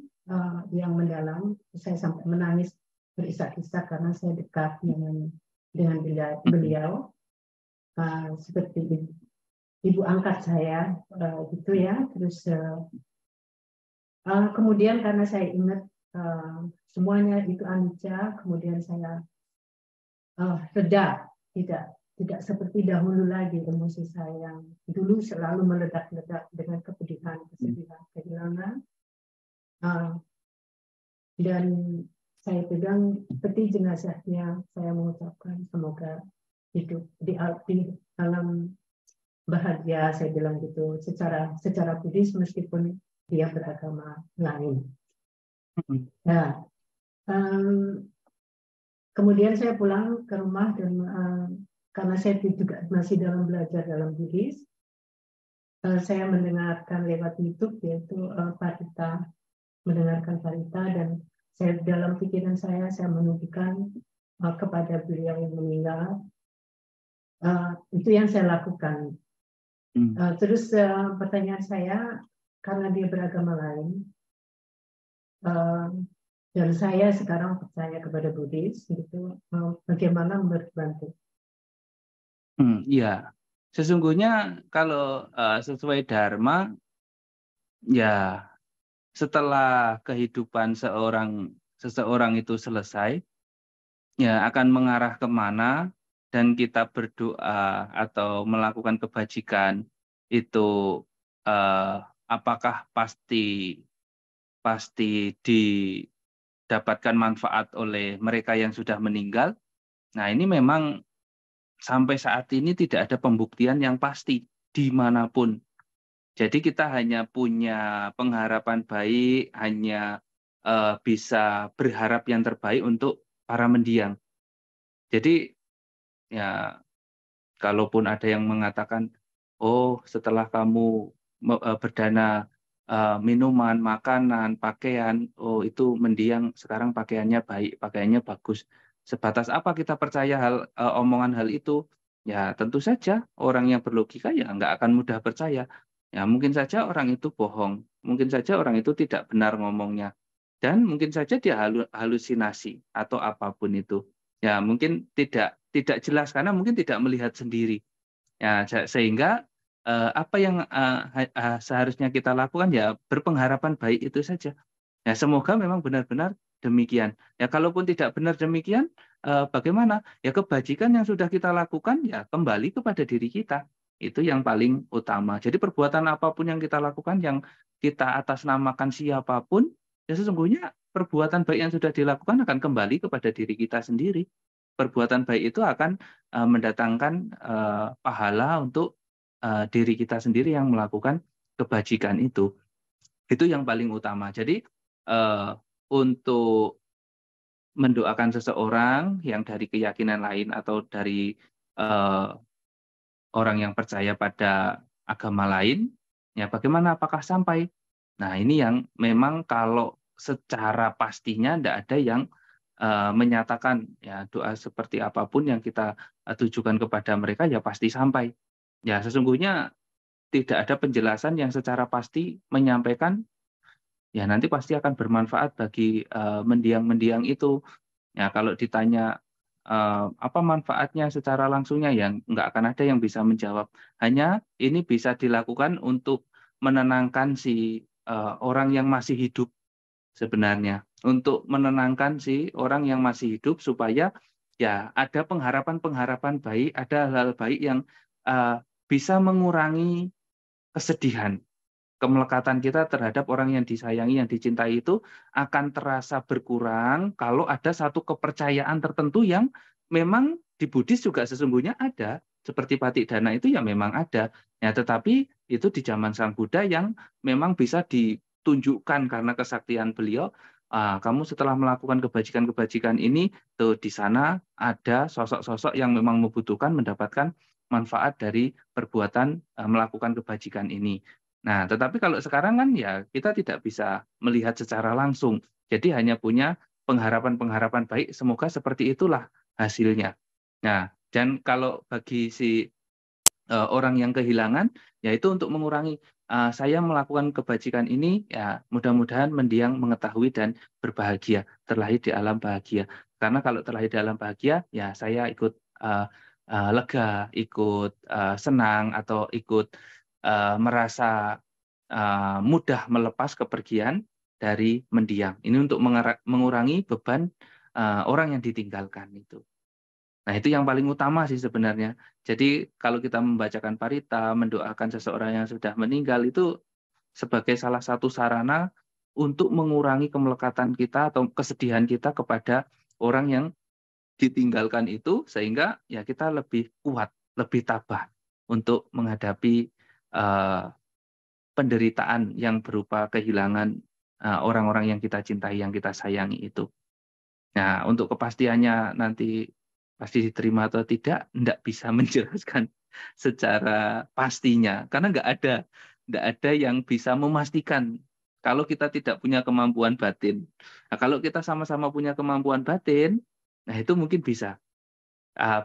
yang mendalam. Saya sampai menangis berisak-isak karena saya dekat dengan beliau, seperti ibu angkat saya gitu ya. Terus kemudian karena saya ingat semuanya itu anicca, kemudian saya reda, tidak seperti dahulu lagi emosi saya yang dulu selalu meledak-ledak dengan kepedihan, kesedihan, kehilangan. Dan saya pegang peti jenazahnya, saya mengucapkan semoga hidup di alam bahagia, saya bilang gitu, secara Buddhis meskipun dia beragama lain. Nah, kemudian saya pulang ke rumah dan karena saya juga masih dalam belajar dalam Buddhis, saya mendengarkan lewat YouTube yaitu Parita, mendengarkan Parita, dan saya dalam pikiran saya menunjukkan kepada beliau yang meninggal. Itu yang saya lakukan. Terus pertanyaan saya, karena dia beragama lain, dan saya sekarang percaya kepada Buddhis, gitu, bagaimana berbantu?
Ya, sesungguhnya kalau sesuai Dharma, ya setelah kehidupan seseorang itu selesai, ya akan mengarah kemana, dan kita berdoa atau melakukan kebajikan itu apakah pasti didapatkan manfaat oleh mereka yang sudah meninggal. Nah, ini memang sampai saat ini tidak ada pembuktian yang pasti dimanapun. Jadi kita hanya punya pengharapan baik, hanya bisa berharap yang terbaik untuk para mendiang. Jadi ya, kalaupun ada yang mengatakan, oh setelah kamu berdana minuman, makanan, pakaian, oh itu mendiang sekarang pakaiannya baik, pakaiannya bagus. Sebatas apa kita percaya omongan hal itu? Ya tentu saja orang yang berlogika ya nggak akan mudah percaya. Ya mungkin saja orang itu bohong, mungkin saja orang itu tidak benar ngomongnya, dan mungkin saja dia halusinasi atau apapun itu. Ya mungkin tidak jelas karena mungkin tidak melihat sendiri. Ya sehingga apa yang seharusnya kita lakukan ya berpengharapan baik itu saja. Ya semoga memang benar-benar demikian. Ya kalaupun tidak benar demikian, bagaimana? Ya kebajikan yang sudah kita lakukan ya kembali kepada diri kita. Itu yang paling utama. Jadi perbuatan apapun yang kita lakukan, yang kita atasnamakan siapapun, ya sesungguhnya perbuatan baik yang sudah dilakukan akan kembali kepada diri kita sendiri. Perbuatan baik itu akan mendatangkan pahala untuk diri kita sendiri yang melakukan kebajikan itu. Itu yang paling utama. Jadi untuk mendoakan seseorang yang dari keyakinan lain atau dari orang yang percaya pada agama lain, ya bagaimana, apakah sampai? Nah ini yang memang kalau secara pastinya tidak ada yang menyatakan ya doa seperti apapun yang kita tujukan kepada mereka ya pasti sampai. Ya sesungguhnya tidak ada penjelasan yang secara pasti menyampaikan ya nanti pasti akan bermanfaat bagi mendiang-mendiang itu. Ya kalau ditanya apa manfaatnya secara langsungnya ya nggak akan ada yang bisa menjawab. Hanya ini bisa dilakukan untuk menenangkan si orang yang masih hidup sebenarnya. Untuk menenangkan si orang yang masih hidup supaya ya ada pengharapan-pengharapan baik, ada hal-hal baik yang bisa mengurangi kesedihan. Kemelekatan kita terhadap orang yang disayangi, yang dicintai itu akan terasa berkurang kalau ada satu kepercayaan tertentu yang memang di Buddhis juga sesungguhnya ada. Seperti Patidana itu ya memang ada. Ya, tetapi itu di zaman Sang Buddha yang memang bisa ditunjukkan karena kesaktian beliau. Kamu setelah melakukan kebajikan-kebajikan ini, tuh di sana ada sosok-sosok yang memang membutuhkan mendapatkan manfaat dari perbuatan melakukan kebajikan ini. Nah, tetapi kalau sekarang kan ya kita tidak bisa melihat secara langsung. Jadi hanya punya pengharapan-pengharapan baik, semoga seperti itulah hasilnya. Nah, dan kalau bagi si orang yang kehilangan, yaitu untuk mengurangi saya melakukan kebajikan ini, ya mudah-mudahan mendiang mengetahui dan berbahagia, terlahir di alam bahagia. Karena kalau terlahir di alam bahagia, ya saya ikut lega, ikut senang, atau ikut merasa mudah melepas kepergian dari mendiang. Ini untuk mengurangi beban orang yang ditinggalkan itu. Nah, itu yang paling utama sih sebenarnya. Jadi kalau kita membacakan parita, mendoakan seseorang yang sudah meninggal, itu sebagai salah satu sarana untuk mengurangi kemelekatan kita atau kesedihan kita kepada orang yang ditinggalkan itu, sehingga ya kita lebih kuat, lebih tabah untuk menghadapi penderitaan yang berupa kehilangan orang-orang yang kita cintai, yang kita sayangi itu. Nah, untuk kepastiannya nanti pasti diterima atau tidak bisa menjelaskan secara pastinya, karena nggak ada yang bisa memastikan kalau kita tidak punya kemampuan batin. Nah, kalau kita sama-sama punya kemampuan batin, nah itu mungkin bisa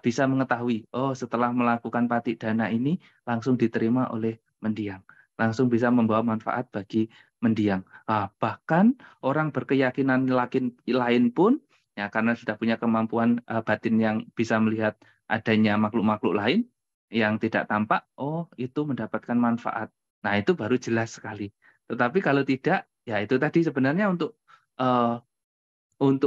mengetahui, oh setelah melakukan patik dana ini langsung diterima oleh mendiang, langsung bisa membawa manfaat bagi mendiang. Bahkan orang berkeyakinan lain pun, ya karena sudah punya kemampuan batin yang bisa melihat adanya makhluk-makhluk lain yang tidak tampak, oh itu mendapatkan manfaat. Nah itu baru jelas sekali. Tetapi kalau tidak, ya itu tadi sebenarnya untuk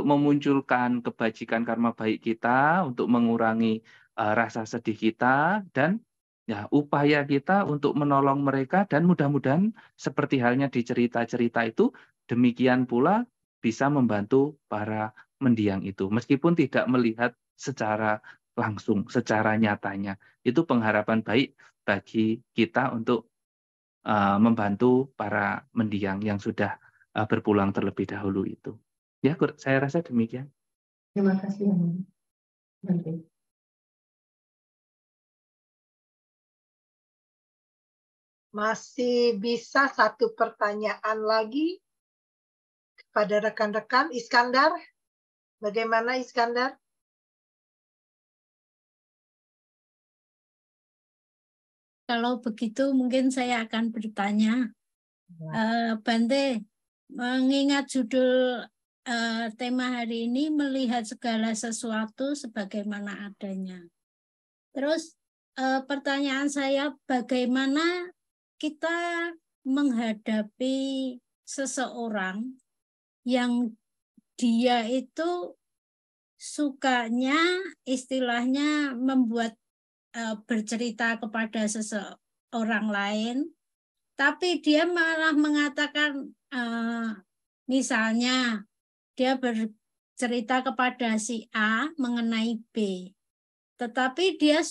memunculkan kebajikan karma baik kita, untuk mengurangi rasa sedih kita, dan ya upaya kita untuk menolong mereka, dan mudah-mudahan seperti halnya di cerita-cerita itu, demikian pula bisa membantu para mendiang itu, meskipun tidak melihat secara langsung, secara nyatanya. Itu pengharapan baik bagi kita untuk membantu para mendiang yang sudah berpulang terlebih dahulu itu. Ya, saya rasa demikian.
Terima kasih, Bante.
Masih bisa satu pertanyaan lagi kepada rekan-rekan. Iskandar, bagaimana Iskandar?
Kalau begitu mungkin saya akan bertanya, Bante, mengingat judul tema hari ini melihat segala sesuatu sebagaimana adanya. Terus pertanyaan saya, bagaimana kita menghadapi seseorang yang dia itu sukanya istilahnya membuat bercerita kepada seseorang lain, tapi dia malah mengatakan misalnya dia bercerita kepada si A mengenai B, tetapi dia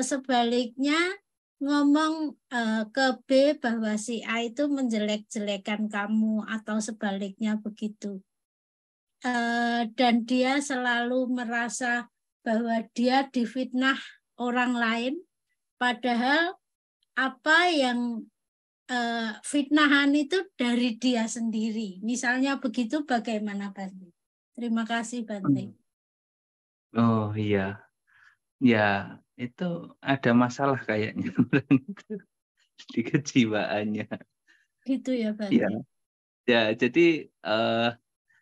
sebaliknya ngomong ke B bahwa si A itu menjelek-jelekan kamu atau sebaliknya begitu. Dan dia selalu merasa bahwa dia difitnah orang lain, padahal apa yang fitnahan itu dari dia sendiri. Misalnya begitu, bagaimana Bante? Terima kasih Bante.
Oh iya, ya itu ada masalah kayaknya di kejiwaannya.
Gitu ya Bante.
Ya, jadi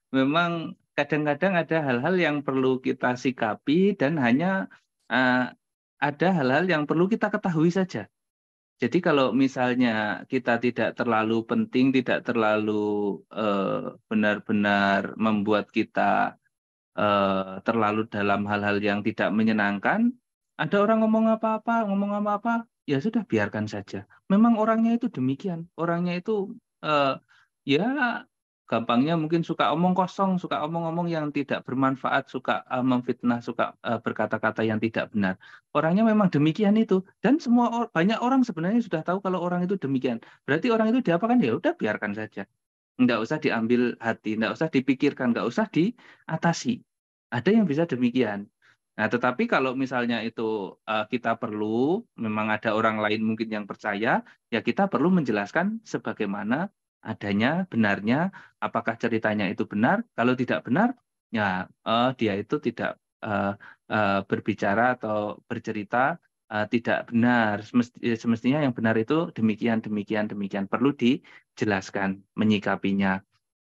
memang kadang-kadang ada hal-hal yang perlu kita sikapi, dan hanya ada hal-hal yang perlu kita ketahui saja. Jadi kalau misalnya kita tidak terlalu penting, tidak terlalu benar-benar membuat kita terlalu dalam hal-hal yang tidak menyenangkan, ada orang ngomong apa-apa, ya sudah biarkan saja. Memang orangnya itu demikian, orangnya itu ya gampangnya mungkin suka omong kosong, suka omong-omong yang tidak bermanfaat, suka memfitnah, suka berkata-kata yang tidak benar. Orangnya memang demikian itu, dan banyak orang sebenarnya sudah tahu kalau orang itu demikian. Berarti orang itu diapakan? Ya udah biarkan saja. Nggak usah diambil hati, nggak usah dipikirkan, nggak usah diatasi. Ada yang bisa demikian. Nah, tetapi kalau misalnya itu kita perlu, memang ada orang lain mungkin yang percaya, ya kita perlu menjelaskan sebagaimana adanya, benarnya, apakah ceritanya itu benar. Kalau tidak benar, ya dia itu tidak berbicara atau bercerita tidak benar. Semestinya yang benar itu demikian, demikian, demikian. Perlu dijelaskan, menyikapinya.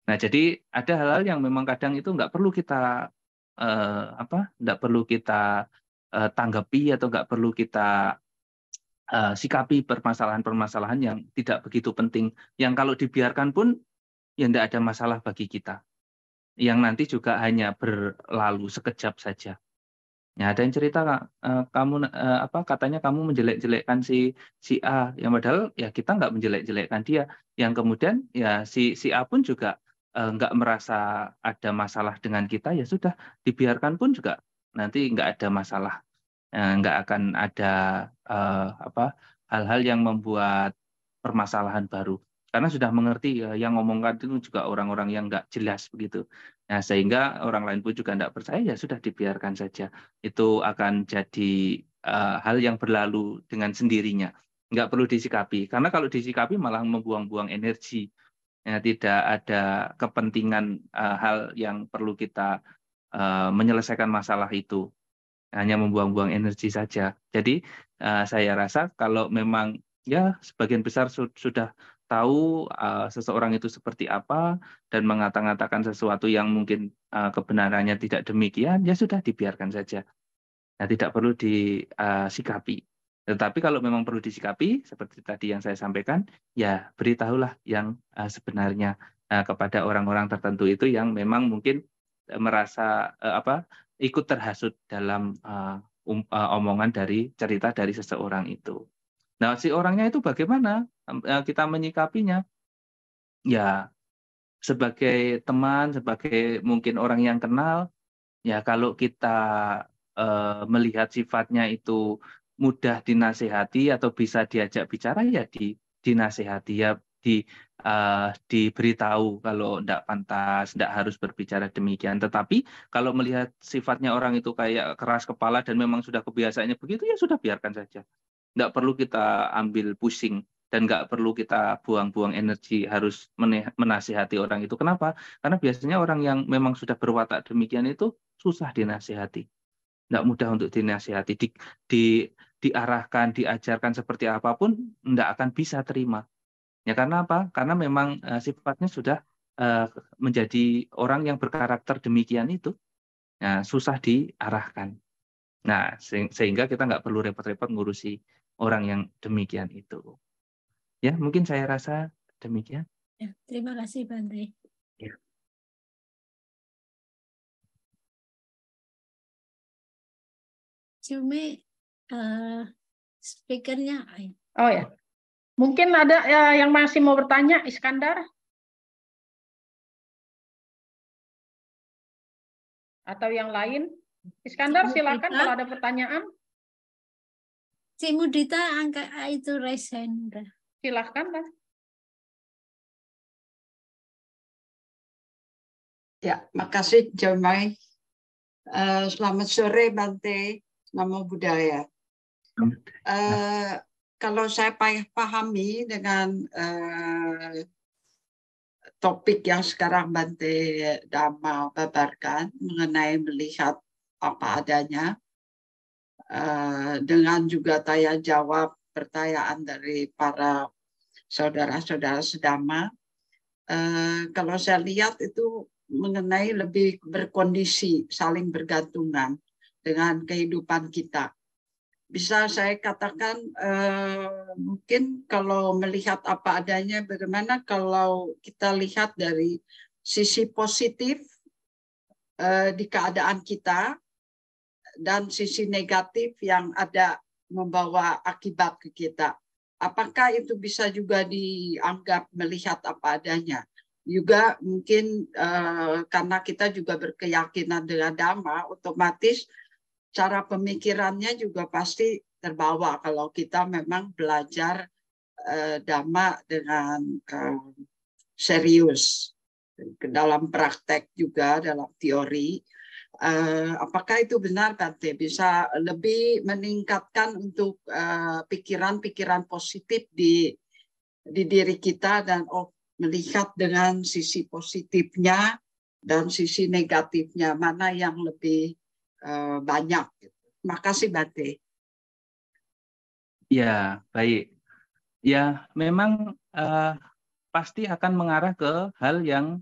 Nah, jadi ada hal-hal yang memang kadang itu nggak perlu kita nggak perlu kita tanggapi atau nggak perlu kita sikapi permasalahan-permasalahan yang tidak begitu penting, yang kalau dibiarkan pun ya nggak ada masalah bagi kita, yang nanti juga hanya berlalu sekejap saja. Ya, ada yang cerita, Kak, kamu katanya kamu menjelek-jelekkan si A, yang padahal ya kita nggak menjelek-jelekkan dia, yang kemudian ya si A pun juga nggak merasa ada masalah dengan kita, ya sudah dibiarkan pun juga nanti nggak ada masalah, nggak akan ada hal-hal yang membuat permasalahan baru, karena sudah mengerti yang ngomongkan itu juga orang-orang yang nggak jelas begitu. Nah, sehingga orang lain pun juga nggak percaya, ya sudah dibiarkan saja. Itu akan jadi hal yang berlalu dengan sendirinya. Nggak perlu disikapi, karena kalau disikapi malah membuang-buang energi. Ya, tidak ada kepentingan hal yang perlu kita menyelesaikan masalah itu. Hanya membuang-buang energi saja. Jadi saya rasa kalau memang ya sebagian besar sudah tahu seseorang itu seperti apa dan mengatakan sesuatu yang mungkin kebenarannya tidak demikian, ya sudah dibiarkan saja. Nah, tidak perlu disikapi. Tetapi kalau memang perlu disikapi, seperti tadi yang saya sampaikan, ya beritahulah yang sebenarnya kepada orang-orang tertentu itu yang memang mungkin merasa ikut terhasut dalam omongan dari cerita dari seseorang itu. Nah, si orangnya itu bagaimana kita menyikapinya? Ya, sebagai teman, sebagai mungkin orang yang kenal, ya kalau kita melihat sifatnya itu mudah dinasehati atau bisa diajak bicara, ya dinasehati, ya diberitahu kalau tidak pantas, tidak harus berbicara demikian. Tetapi kalau melihat sifatnya orang itu kayak keras kepala dan memang sudah kebiasaannya begitu, ya sudah biarkan saja. Tidak perlu kita ambil pusing dan nggak perlu kita buang-buang energi harus menasihati orang itu. Kenapa? Karena biasanya orang yang memang sudah berwatak demikian itu susah dinasihati. Tidak mudah untuk dinasihati. Diarahkan, diajarkan seperti apapun, tidak akan bisa terima. Ya karena apa? Karena memang sifatnya sudah menjadi orang yang berkarakter demikian itu. Nah, susah diarahkan. Nah, sehingga kita nggak perlu repot-repot ngurusi orang yang demikian itu. Ya, mungkin saya rasa demikian.
Ya, terima kasih, Bante.
Ya.
Cuma speakernya.
Oh ya, mungkin ada yang masih mau bertanya, Iskandar? Atau yang lain? Iskandar, silakan kalau ada pertanyaan.
Cik Mudita angkat itu raise hand.
Silakan, Mas.
Ya, makasih Jamai. Selamat sore Bante, Namo Buddhaya. Kalau saya pahami dengan topik yang sekarang Bante Dhamma paparkan mengenai melihat apa adanya, dengan juga tanya jawab pertanyaan dari para saudara-saudara sedama, kalau saya lihat itu mengenai lebih berkondisi, saling bergantungan dengan kehidupan kita. Bisa saya katakan mungkin kalau melihat apa adanya, bagaimana kalau kita lihat dari sisi positif di keadaan kita dan sisi negatif yang ada membawa akibat ke kita. Apakah itu bisa juga dianggap melihat apa adanya? Juga mungkin karena kita juga berkeyakinan dengan Dhamma, otomatis cara pemikirannya juga pasti terbawa kalau kita memang belajar Dhamma dengan serius. Dalam praktek juga, dalam teori, Apakah itu benar, Bante? Bisa lebih meningkatkan untuk pikiran-pikiran positif di diri kita dan melihat dengan sisi positifnya dan sisi negatifnya, mana yang lebih banyak. Terima kasih, Bante.
Ya, baik. Ya, memang pasti akan mengarah ke hal yang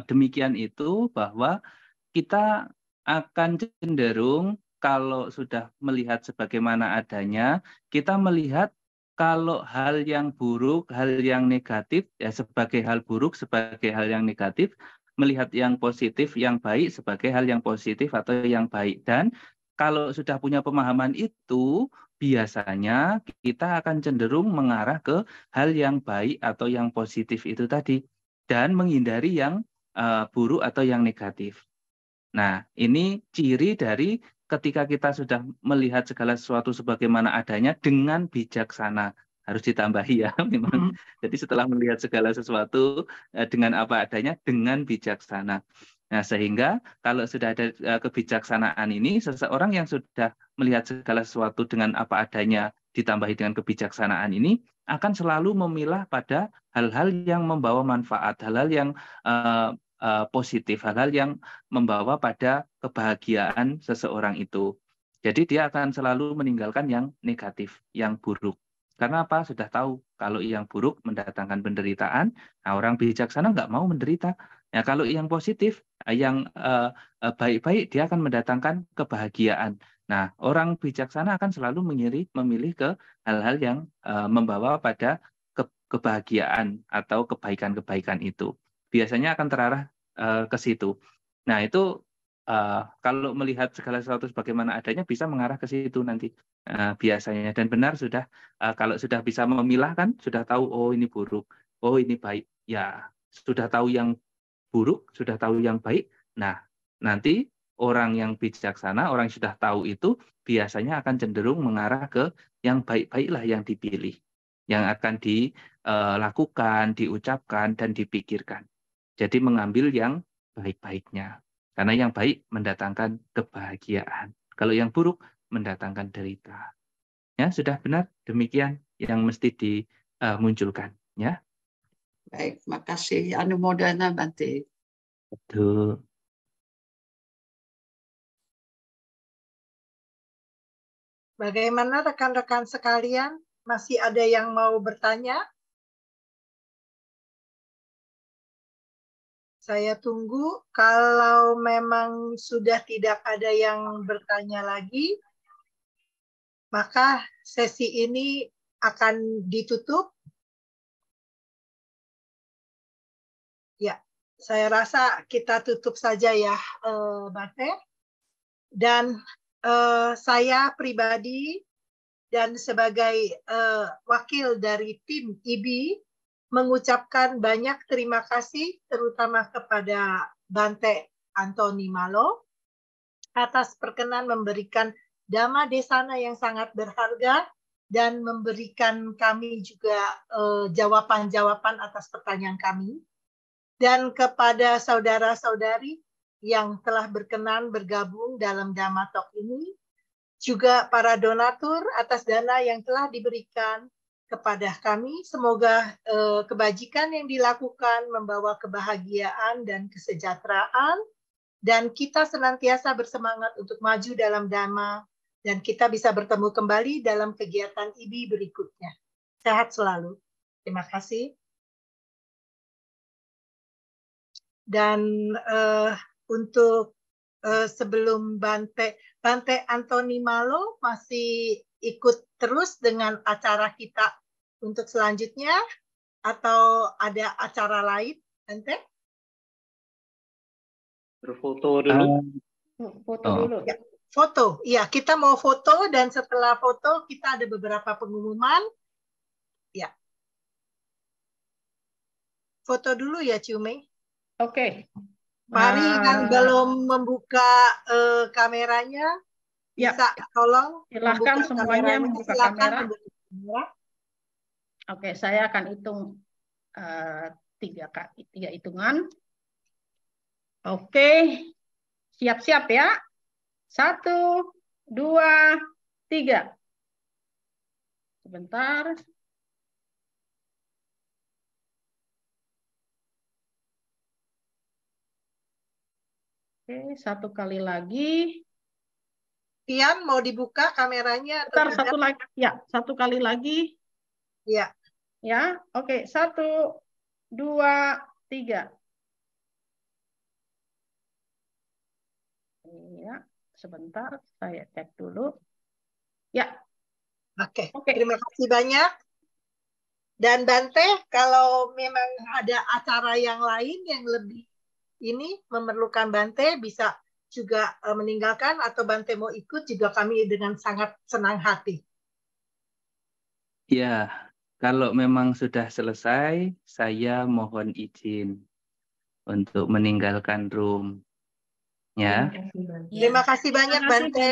demikian itu, bahwa kita akan cenderung kalau sudah melihat sebagaimana adanya, kita melihat kalau hal yang buruk, hal yang negatif, ya sebagai hal buruk, sebagai hal yang negatif, melihat yang positif, yang baik sebagai hal yang positif atau yang baik. Dan kalau sudah punya pemahaman itu, biasanya kita akan cenderung mengarah ke hal yang baik atau yang positif itu tadi, dan menghindari yang buruk atau yang negatif. Nah, ini ciri dari ketika kita sudah melihat segala sesuatu sebagaimana adanya dengan bijaksana. Harus ditambahi ya, memang. Jadi setelah melihat segala sesuatu dengan apa adanya, dengan bijaksana. Nah, sehingga kalau sudah ada kebijaksanaan ini, seseorang yang sudah melihat segala sesuatu dengan apa adanya, ditambahi dengan kebijaksanaan ini, akan selalu memilah pada hal-hal yang membawa manfaat, hal-hal yang positif, hal-hal yang membawa pada kebahagiaan seseorang itu. Jadi dia akan selalu meninggalkan yang negatif, yang buruk. Karena apa? Sudah tahu kalau yang buruk mendatangkan penderitaan, nah orang bijaksana nggak mau menderita. Ya, kalau yang positif, yang baik-baik, dia akan mendatangkan kebahagiaan. Nah, orang bijaksana akan selalu memilih ke hal-hal yang membawa pada kebahagiaan atau kebaikan-kebaikan itu. Biasanya akan terarah ke situ. Nah, itu kalau melihat segala sesuatu sebagaimana adanya bisa mengarah ke situ nanti biasanya. Dan benar sudah kalau sudah bisa memilah kan, sudah tahu oh ini buruk, oh ini baik. Ya, sudah tahu yang buruk, sudah tahu yang baik. Nah, nanti orang yang bijaksana, orang yang sudah tahu itu biasanya akan cenderung mengarah ke yang baik-baiklah yang dipilih, yang akan dilakukan, diucapkan, dan dipikirkan. Jadi mengambil yang baik-baiknya. Karena yang baik mendatangkan kebahagiaan. Kalau yang buruk mendatangkan derita. Ya, sudah benar demikian yang mesti dimunculkan, ya.
Baik, makasih Anumodana, Bante.
Betul.
Bagaimana rekan-rekan sekalian? Masih ada yang mau bertanya? Saya tunggu. Kalau memang sudah tidak ada yang bertanya lagi, maka sesi ini akan ditutup. Ya, saya rasa kita tutup saja ya, Bante. Dan saya pribadi dan sebagai wakil dari tim IBI mengucapkan banyak terima kasih terutama kepada Bante Antoni Malo atas perkenan memberikan Dhamma Desana yang sangat berharga dan memberikan kami juga jawaban-jawaban atas pertanyaan kami. Dan kepada saudara-saudari yang telah berkenan bergabung dalam Dhamma Talk ini, juga para donatur atas dana yang telah diberikan kepada kami. Semoga kebajikan yang dilakukan membawa kebahagiaan dan kesejahteraan, dan kita senantiasa bersemangat untuk maju dalam Dhamma, dan kita bisa bertemu kembali dalam kegiatan IBI berikutnya. Sehat selalu. Terima kasih. Dan untuk sebelum Bante Antoni Malo masih ikut terus dengan acara kita untuk selanjutnya, atau ada acara lain, Bante?
Berfoto dulu.
Foto dulu.
Ya, foto. Iya, kita mau foto, dan setelah foto kita ada beberapa pengumuman. Ya. Foto dulu ya, Cumi.
Oke.
Mari yang belum membuka kameranya, bisa tolong
silahkan semuanya membuka kamera.
kamera.
Oke, saya akan hitung tiga hitungan. Oke, Siap-siap ya. 1, 2, 3. Sebentar. Oke, 1 kali lagi.
Tian, mau dibuka kameranya atau
Bentar,
tidak?
1 lagi. Ya, 1 kali lagi.
Ya.
Ya, oke. 1, 2, 3. Ya, sebentar. Saya cek dulu. Ya.
Oke.
Oke.
Terima kasih banyak. Dan Bante, kalau memang ada acara yang lain yang lebih ini memerlukan Bante, bisa juga meninggalkan atau Bante mau ikut juga kami dengan sangat senang hati.
Ya, kalau memang sudah selesai, saya mohon izin untuk meninggalkan room. Ya.
Terima kasih, Bante.
Terima kasih banyak
Terima kasih,
Bante.